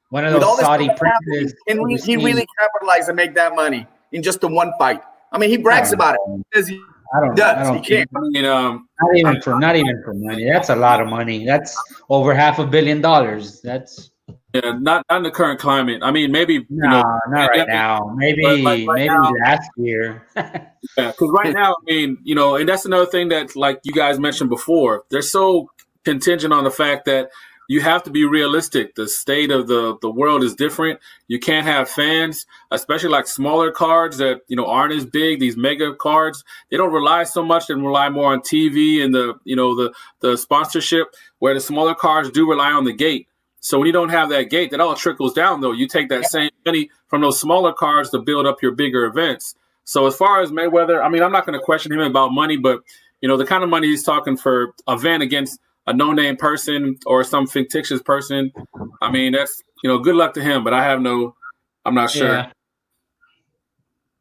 One of those Saudi princes. Can he really capitalize and make that money in just the one fight? I mean, he brags about it. He can't. Not even for money. That's a lot of money. That's over $500 million. That's not in the current climate. I mean, maybe not right now. Maybe last year. Because right now, I mean, and that's another thing that, like you guys mentioned before, they're so contingent on the fact that you have to be realistic. The state of the world is different. You can't have fans, especially like smaller cards that, aren't as big. These mega cards, they don't rely so much. They rely more on TV and the sponsorship, where the smaller cards do rely on the gate. So when you don't have that gate, that all trickles down, though. You take that same money from those smaller cards to build up your bigger events. So as far as Mayweather, I mean, I'm not going to question him about money, but, the kind of money he's talking for a event against a no-name person or some fictitious person, I mean, that's, good luck to him, but I'm not sure.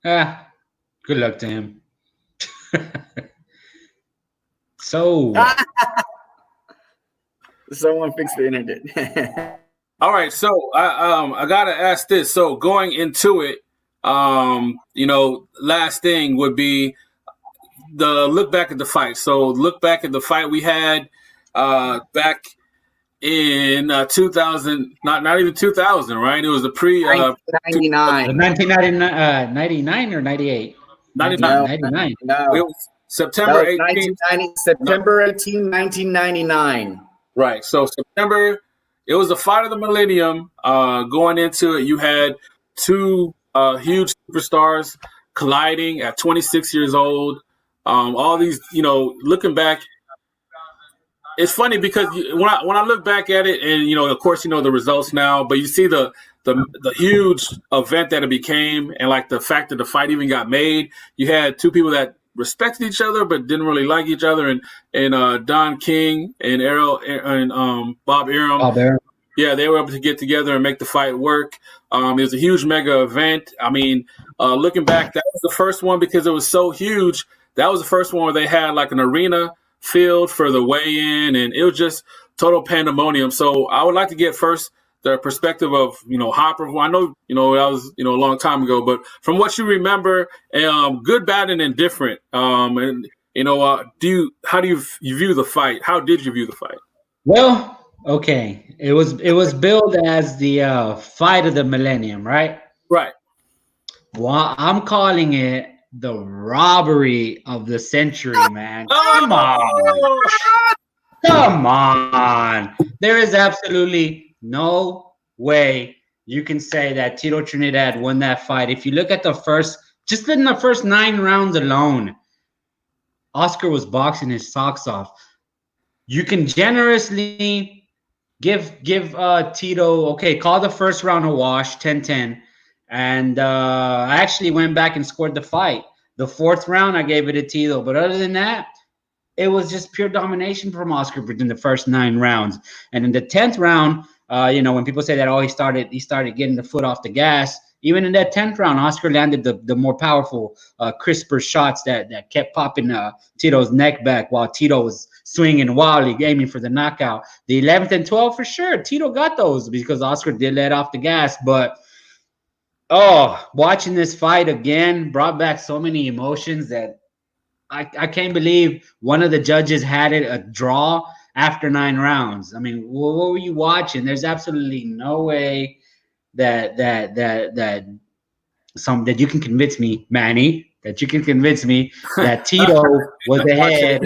Good luck to him. So. Someone fix the internet. All right, so I got to ask this. So going into it, last thing would be the look back at the fight. So look back at the fight we had back in 2000, not even 2000, right? It was the 1999. 99 or 98? 99. No. It was September 18, 1999. Right. So September, it was the fight of the Millennium. Going into it, you had two huge superstars colliding at 26 years old. All these, looking back, it's funny because when I look back at it, and of course, the results now, but you see the huge event that it became, and like the fact that the fight even got made. You had two people that respected each other but didn't really like each other, and Don King and Bob Arum. Yeah, they were able to get together and make the fight work. It was a huge mega event. I mean, looking back, that was the first one because it was so huge. That was the first one where they had like an arena field for the weigh-in, and it was just total pandemonium. So I would like to get first the perspective of, Hopper. Well, I know, that was, a long time ago, but from what you remember, good, bad, and indifferent. And how do you view the fight? How did you view the fight? Well, okay, it was billed as the fight of the millennium, right? Right. Well, I'm calling it the robbery of the century, man. Come on. There is absolutely no way you can say that Tito Trinidad won that fight. If you look at just in the first 9 rounds alone, Oscar was boxing his socks off. You can generously give Tito, okay, call the first round a wash, 10-10. And I actually went back and scored the fight. The 4th round, I gave it to Tito. But other than that, it was just pure domination from Oscar within the first 9 rounds. And in the 10th round, when people say that, he started getting the foot off the gas. Even in that 10th round, Oscar landed the more powerful, crisper shots that kept popping Tito's neck back while Tito was swinging wildly, aiming for the knockout. The 11th and 12th, for sure, Tito got those because Oscar did let off the gas. But watching this fight again brought back so many emotions that I can't believe one of the judges had it a draw after 9 rounds. I mean, what were you watching? There's absolutely no way that you can convince me, Manny, that Tito was ahead.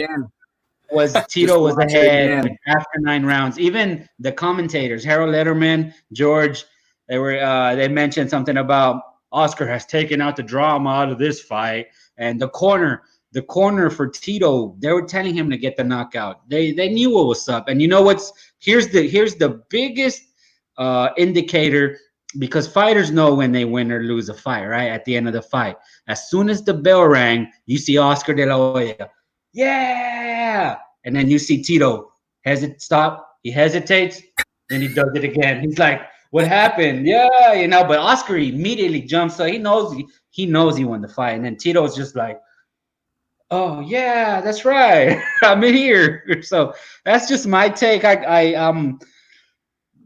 Tito was ahead after 9 rounds. Even the commentators, Harold Letterman, George, they mentioned something about Oscar has taken out the drama out of this fight, and the corner for Tito, they were telling him to get the knockout. They knew what was up. And you know here's the biggest indicator, because fighters know when they win or lose a fight, right? At the end of the fight. As soon as the bell rang, you see Oscar de la Hoya. Yeah! And then you see Tito stop. He hesitates, then he does it again. He's like, what happened? Yeah, but Oscar immediately jumps, so he knows he won the fight. And then Tito's just like, oh yeah, that's right. I'm in here. So that's just my take.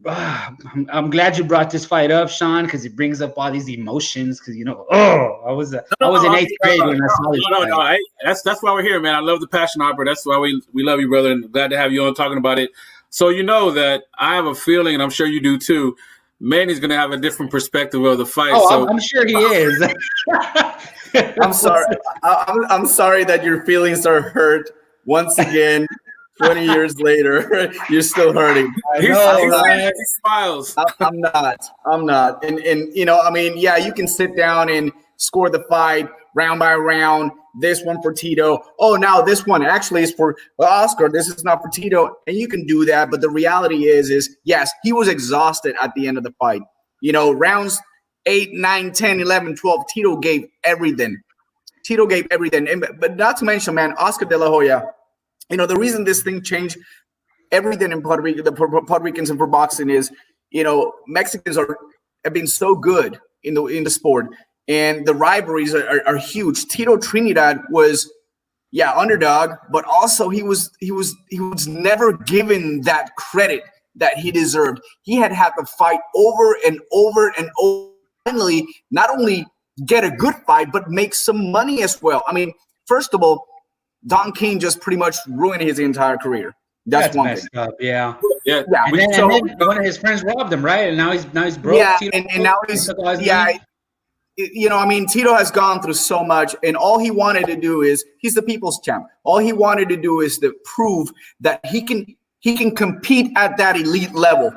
I'm glad you brought this fight up, Sean, because it brings up all these emotions. Because I was in 8th grade when I saw this. No. That's why we're here, man. I love the passion, Hopper. That's why we love you, brother, and glad to have you on talking about it. So that I have a feeling, and I'm sure you do too, Manny's going to have a different perspective of the fight. Oh, I'm sure he is. I'm sorry. I'm sorry that your feelings are hurt once again. 20 years later, you're still hurting. He smiles. I'm not. And yeah, you can sit down and score the fight round by round. This one for Tito. Oh, now this one actually is for Oscar. This is not for Tito. And you can do that. But the reality is yes, he was exhausted at the end of the fight. Rounds 8, 9, 10, 11, 12, Tito gave everything. But not to mention, man, Oscar de la Hoya, the reason this thing changed everything in Puerto Rico, the Puerto Ricans and for boxing is, Mexicans have been so good in the sport, and the rivalries are huge. Tito Trinidad was, underdog, but also he was never given that credit that he deserved. He had to fight over and over and over. Finally, not only get a good fight, but make some money as well. I mean, first of all, Don King just pretty much ruined his entire career. That's one thing. Up, yeah. And then one of his friends robbed him, right? And now he's broke. Yeah, and now he's Tito has gone through so much, and all he wanted to do is he's the people's champ. All he wanted to do is to prove that he can compete at that elite level.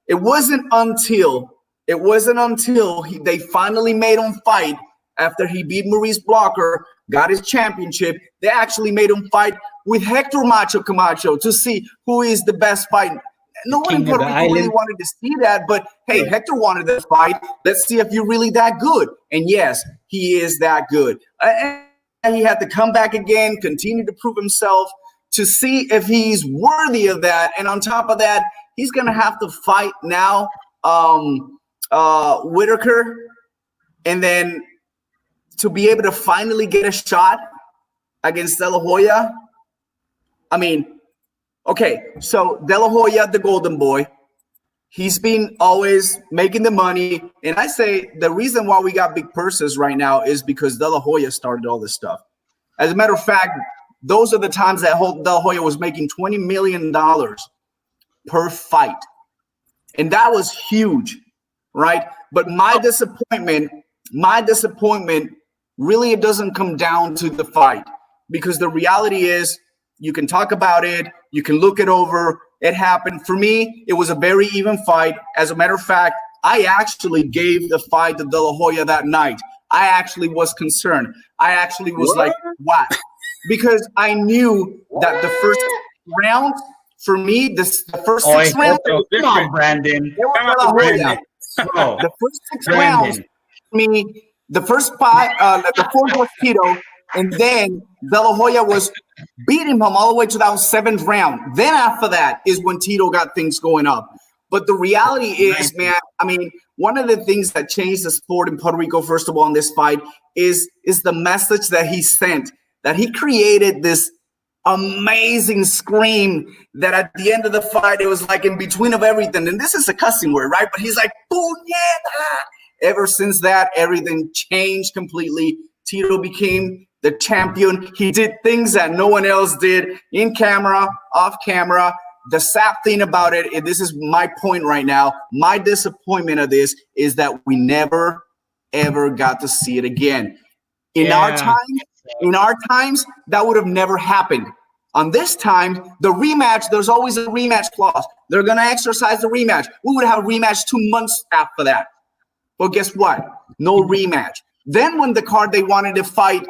It wasn't until they finally made him fight after he beat Maurice Blocker, got his championship. They actually made him fight with Hector Macho Camacho to see who is the best fight. No one in Puerto Rico really wanted to see that, but hey, Hector wanted the fight. Let's see if you're really that good. And yes, he is that good. And he had to come back again, continue to prove himself to see if he's worthy of that. And on top of that, he's gonna have to fight now Whitaker, and then to be able to finally get a shot against De La Hoya. I mean, okay, so De La Hoya, the golden boy, he's been always making the money. And I say the reason why we got big purses right now is because De La Hoya started all this stuff. As a matter of fact, those are the times that De La Hoya was making $20 million per fight. And that was huge, right? But my disappointment really, it doesn't come down to the fight, because the reality is you can talk about it, you can look it over. It happened. For me, it was a very even fight. As a matter of fact, I actually gave the fight to De La Hoya that night. I actually was concerned. I actually was like, what? Because I knew that the first round, for me, the first 6 rounds. Come on, Brandon. The first 6 rounds, for me, the first 5, the 4th was Tito, and then De La Hoya was beating him all the way to that 7th round. Then after that is when Tito got things going up. But the reality is, man, I mean, one of the things that changed the sport in Puerto Rico, first of all, in this fight is the message that he sent, that he created this amazing scream that at the end of the fight, it was like in between of everything. And this is a cussing word, right? But he's like, puñeta. Ever since that, everything changed completely. Tito became the champion. He did things that no one else did, in camera, off camera. The sad thing about it, and this is my point right now, my disappointment of this is that we never, ever got to see it again. In our times, that would have never happened. On this time, the rematch, there's always a rematch clause. They're going to exercise the rematch. We would have a rematch 2 months after that. But guess what? No rematch. Then when the card they wanted to fight,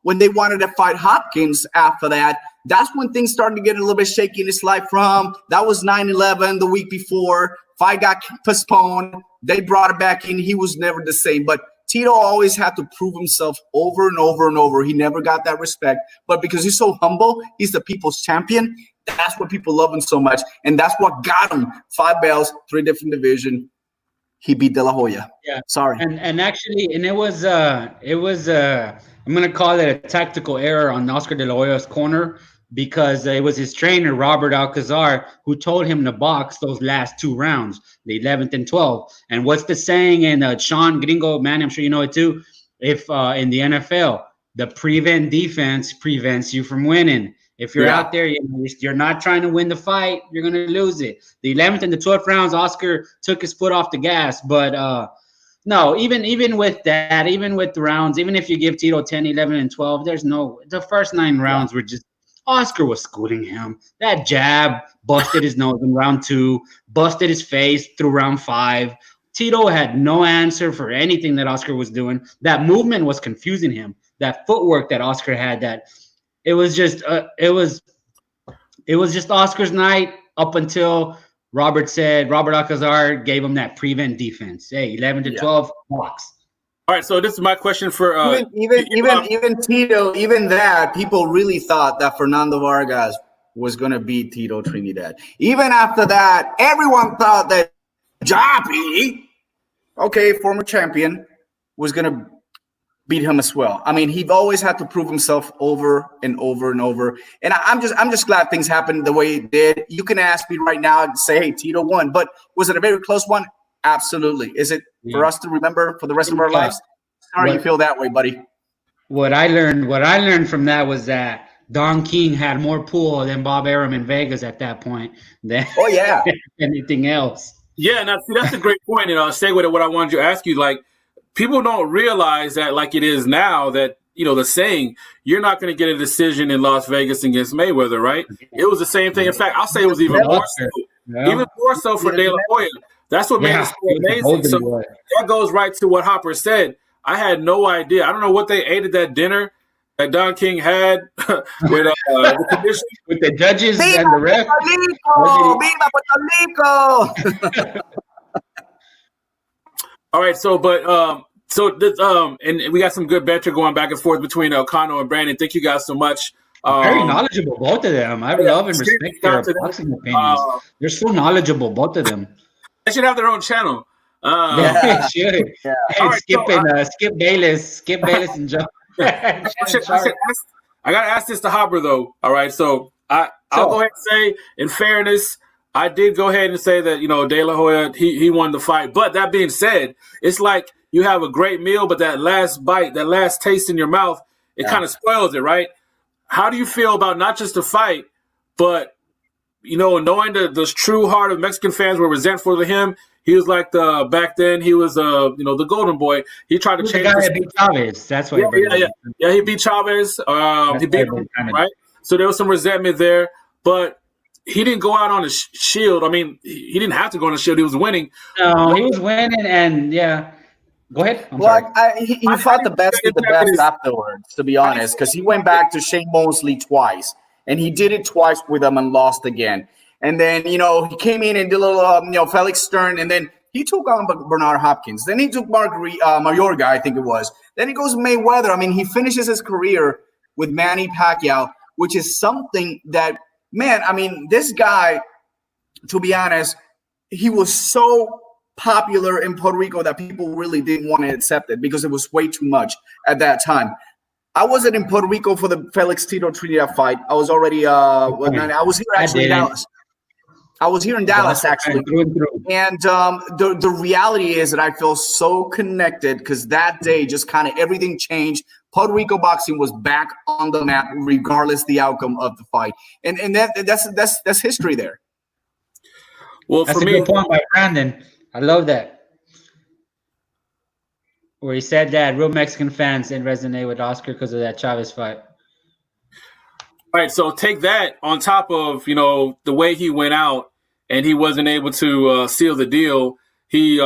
when they wanted to fight Hopkins after that, that's when things started to get a little bit shaky in his life that was 9/11 the week before. Fight got postponed. They brought it back in. He was never the same. But Tito always had to prove himself over and over and over. He never got that respect. But because he's so humble, he's the people's champion. That's what people love him so much. And that's what got him 5 belts, 3 different divisions. He beat De La Hoya. Yeah. Sorry. And actually, and it was I'm gonna call it a tactical error on Oscar De La Hoya's corner, because it was his trainer, Robert Alcazar, who told him to box those last 2 rounds, the 11th and 12th. And what's the saying in Sean Gringo, man, I'm sure you know it too, if in the NFL, the prevent defense prevents you from winning. If you're out there, you're not trying to win the fight, you're going to lose it. The 11th and the 12th rounds, Oscar took his foot off the gas. But no, even with that, even with the rounds, even if you give Tito 10, 11, and 12, the first 9 rounds were just, Oscar was schooling him. That jab busted his nose in round 2, busted his face through round 5. Tito had no answer for anything that Oscar was doing. That movement was confusing him. That footwork that Oscar had, it was just Oscar's night up until Robert Alcazar gave him that prevent defense. Hey, 11 to 12 box. All right, so this is my question for even Tito. Even that, people really thought that Fernando Vargas was going to beat Tito Trinidad. Even after that, everyone thought that Jappy, former champion, was going to beat him as well. I mean, he always had to prove himself over and over and over. And I'm just glad things happened the way it did. You can ask me right now and say, hey, Tito won. But was it a very close one? Absolutely. Is it for us to remember for the rest of our lives? Sorry you feel that way, buddy. What I learned from that was that Don King had more pull than Bob Arum in Vegas at that point than anything else. Yeah, now see, that's a great point. And I'll segue to what I wanted to ask you. Like, people don't realize that, like it is now, that, the saying, you're not going to get a decision in Las Vegas against Mayweather, right? It was the same thing. In fact, I'll say it was even more so. Yeah. Even more so for De La Hoya. That's what made it so amazing. So that goes right to what Hopper said. I had no idea. I don't know what they ate at that dinner that Don King had with the judges and the ref. Viva Puerto Rico! All right, and we got some good banter going back and forth between Kano and Brandon. Thank you guys so much Very knowledgeable, both of them. I love and respect their boxing opinions. They're so knowledgeable, both of them. They should have their own channel. They should. Yeah. Hey, Skip Bayless and Joe. I gotta ask this to Hopper though. All right, so I'll go ahead and say, in fairness, I did go ahead and say that De La Hoya he won the fight. But that being said, it's like you have a great meal, but that last bite, that last taste in your mouth, it kind of spoils it, right? How do you feel about not just the fight, but knowing the true heart of Mexican fans were resentful of him? He was like back then he was the golden boy. He tried to change. The guy that beat Chavez. That's why. He beat Chavez. He beat him, right. So there was some resentment there, but he didn't go out on a shield. I mean, he didn't have to go on a shield. He was winning. No, he was winning, and Go ahead. He fought the best of the best afterwards, to be honest, because he went back to Shane Mosley twice, and he did it twice with him and lost again. And then, he came in and did a little, Félix Stern, and then he took on Bernard Hopkins. Then he took Mayorga, I think it was. Then he goes Mayweather. I mean, he finishes his career with Manny Pacquiao, which is something that, man, I mean, this guy, to be honest, he was so popular in Puerto Rico that people really didn't want to accept it because it was way too much at that time. I wasn't in Puerto Rico for the Félix Tito Trinidad fight. I was already I was here actually in Dallas. I was here in Dallas actually. And the reality is that I feel so connected because that day just kind of everything changed. Puerto Rico boxing was back on the map regardless the outcome of the fight. And that's history there. Well, that's for a me, good point by Brandon. I love that. Where he said that real Mexican fans didn't resonate with Oscar because of that Chavez fight. All right, so take that on top of, the way he went out and he wasn't able to seal the deal. He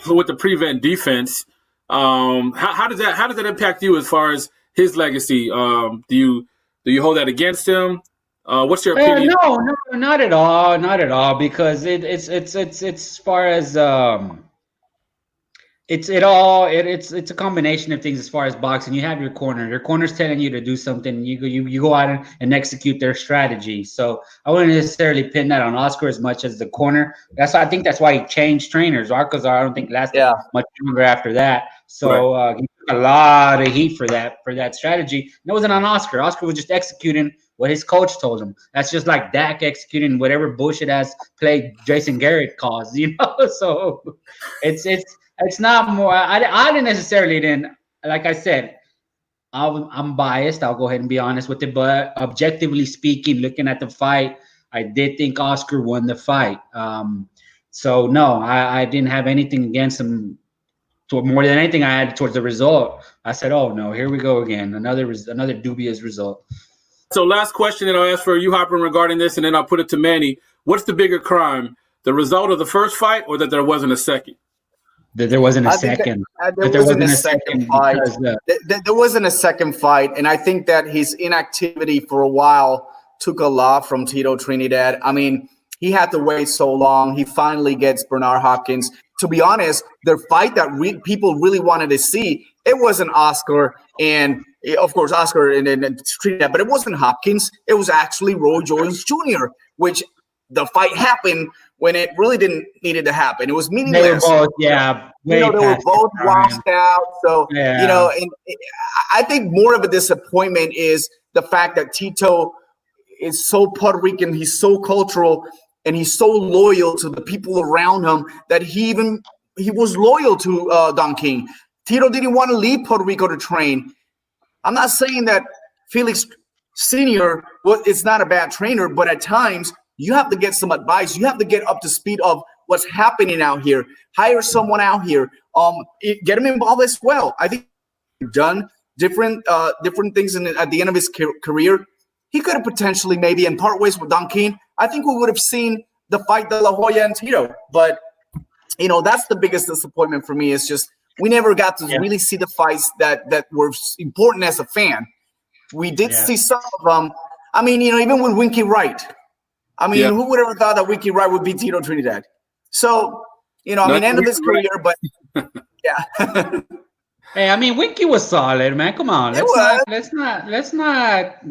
with the prevent defense. How does that impact you as far as his legacy? Do you hold that against him? What's your opinion? No, not at all. Because it's as far as it's a combination of things as far as boxing. You have your corner. Your corner's telling you to do something. You go out and execute their strategy. So I wouldn't necessarily pin that on Oscar as much as the corner. I think that's why he changed trainers. Alcazar, I don't think lasted much longer after that. So he took a lot of heat for that strategy. And it wasn't on Oscar. Oscar was just executing what his coach told him. That's just like Dak executing whatever bullshit ass play Jason Garrett caused. So it's not more. I didn't necessarily like I said, I'm biased. I'll go ahead and be honest with it. But objectively speaking, looking at the fight, I did think Oscar won the fight. So no, I didn't have anything against him. More than anything, I had towards the result. I said, "Oh no, here we go again. Another dubious result." So last question that I'll ask for you, Hopper, regarding this, and then I'll put it to Manny. What's the bigger crime? The result of the first fight, or that there wasn't a second? That there wasn't a second. There wasn't a second fight. There wasn't a second fight, and I think that his inactivity for a while took a lot from Tito Trinidad. I mean, he had to wait so long. He finally gets Bernard Hopkins. To be honest, the fight that people really wanted to see, it wasn't Oscar and, of course, Oscar and Trinidad, but it wasn't Hopkins. It was actually Roy Jones Jr., which the fight happened when it really didn't needed to happen. It was meaningless. They were both, they were both washed out. So, and I think more of a disappointment is the fact that Tito is so Puerto Rican, he's so cultural, and he's so loyal to the people around him that he was loyal to Don King. Tito didn't want to leave Puerto Rico to train. I'm not saying that Felix Sr. is not a bad trainer, but at times you have to get some advice. You have to get up to speed of what's happening out here. Hire someone out here. Get him involved as well. I think he's done different things at the end of his career. He could have potentially maybe in part ways with Don King. I think we would have seen the fight De La Hoya and Tito. But, that's the biggest disappointment for me. It's just we never got to really see the fights that were important as a fan. We did see some of them. I mean, even with Winky Wright. I mean, who would ever thought that Winky Wright would beat Tito Trinidad? So, end of his career, but yeah. Hey, I mean, Winky was solid, man. Come on, let's not.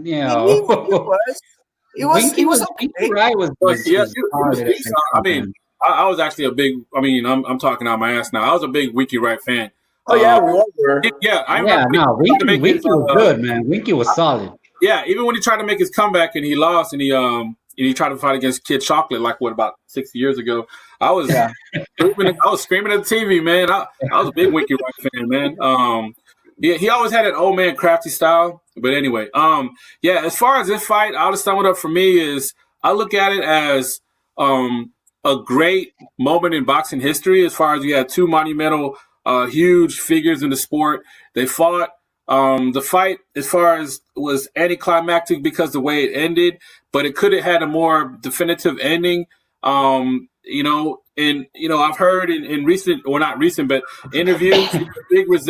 You know, He was okay. Winky Wright was I mean, I was actually a big. I mean, I'm talking out my ass now. I was a big Winky Wright fan. Oh yeah, we were. Winky was good, man. Winky was solid. Yeah, even when he tried to make his comeback and he lost and he tried to fight against Kid Chocolate about 60 years ago. I was screaming at the TV, man. I was a big Winky Wright fan, man. He always had an old man crafty style. But anyway, as far as this fight, I'll just sum it up for me is I look at it as a great moment in boxing history as far as you had two monumental huge figures in the sport. They fought. The fight, as far as was anticlimactic because the way it ended, but it could have had a more definitive ending. I've heard in recent, or not recent, but interviews, big but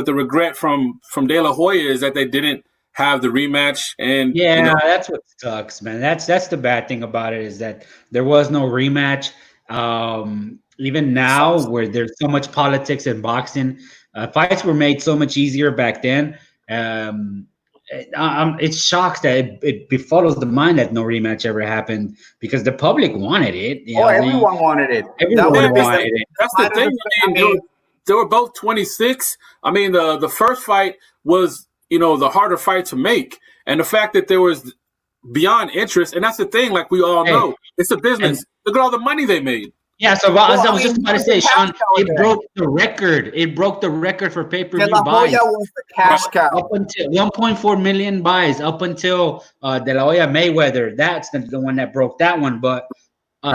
the regret from De La Hoya is that they didn't have the rematch. And that's what sucks, man. That's the bad thing about it is that there was no rematch. Even now, where there's so much politics in boxing. Fights were made so much easier back then. It shocks that it befuddles the mind that no rematch ever happened because the public wanted it. Everyone wanted it. Everyone wanted it. That's the thing. I mean, they were both 26. I mean, the first fight was, the harder fight to make. And the fact that there was beyond interest, and that's the thing, like we all know, it's a business. Look at all the money they made. Yeah, so I was just about to say, Sean, it broke the record. It broke the record for pay-per-view buys. De La Hoya was the cash cow. Up until 1.4 million buys, up until De La Hoya Mayweather. That's the one that broke that one. But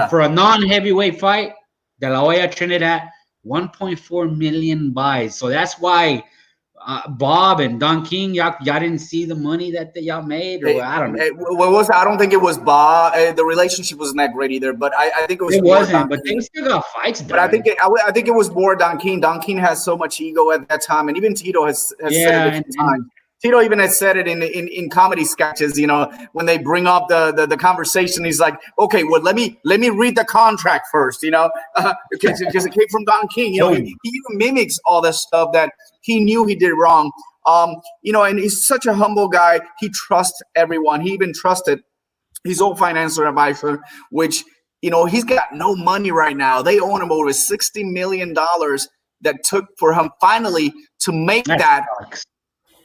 for a non-heavyweight fight, De La Hoya Trinidad, 1.4 million buys. So that's why Bob and Don King, y'all didn't see the money that y'all made, or I don't know. I don't think it was Bob. The relationship wasn't that great either. But I think it was. It wasn't. But they still got fights done. But I think it was more Don King. Don King has so much ego at that time, and even Tito has said it a few times. Tito even has said it in comedy sketches. When they bring up the conversation, he's like, "Okay, well, let me read the contract first." Because it came from Don King. He even mimics all this stuff that he knew he did wrong. And he's such a humble guy. He trusts everyone. He even trusted his old financial advisor, which he's got no money right now. They owe him over $60 million that took for him finally to make that.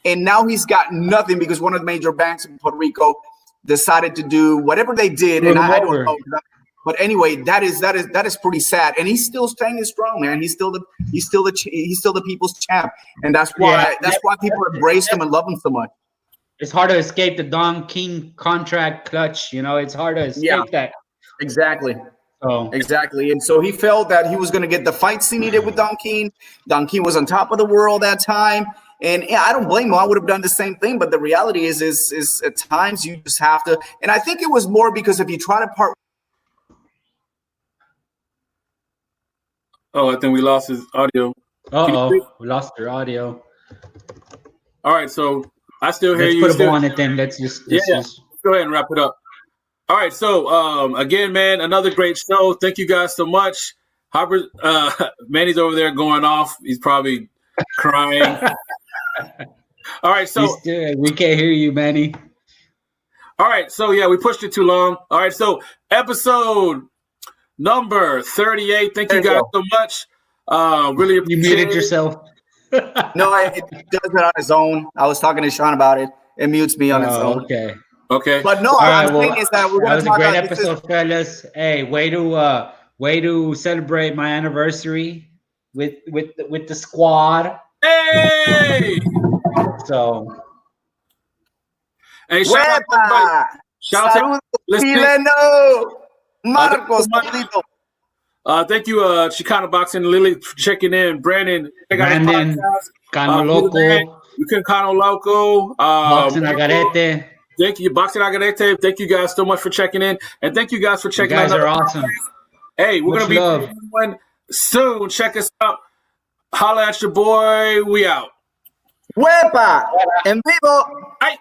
And now he's got nothing because one of the major banks in Puerto Rico decided to do whatever they did, and I don't know. But anyway, that is pretty sad. And he's still staying strong, man. He's still the people's champ, and that's why people embrace him and love him so much. It's hard to escape the Don King contract clutch. It's hard to escape that. Exactly. Oh. Exactly. And so he felt that he was going to get the fights he needed with Don King. Don King was on top of the world that time. And I don't blame him. I would have done the same thing. But the reality is at times you just have to. And I think it was more because if you try to part. Oh, I think we lost his audio. We lost your audio. All right, so I still hear you. Let's put a bow on it then. Let's just go ahead and wrap it up. All right, so again, man, another great show. Thank you guys so much. Hopper, Manny's over there going off. He's probably crying. All right, so we can't hear you, Manny. All right, so we pushed it too long. All right, so episode number 38. Thank you guys so much. Really appreciate you muted yourself. No, it does it on its own. I was talking to Sean about it. It mutes me on its own. Okay. But no, I'm saying is that we're going to talk about. That was a great episode, fellas. Hey, way to celebrate my anniversary with the squad. Hey! So, hey, shout out to Marcos. Thank you, Chicano Boxing, Lily, for checking in. Brandon, Cano Loco. You can Cano Loco. Boxing Agarete. Thank you, Boxing Agarete. Thank you guys so much for checking in. And thank you guys for checking out. You guys are awesome. Hey, we're going to be doing one soon. Check us out. Holla at your boy. We out. Huepa. EnVivo. Hey.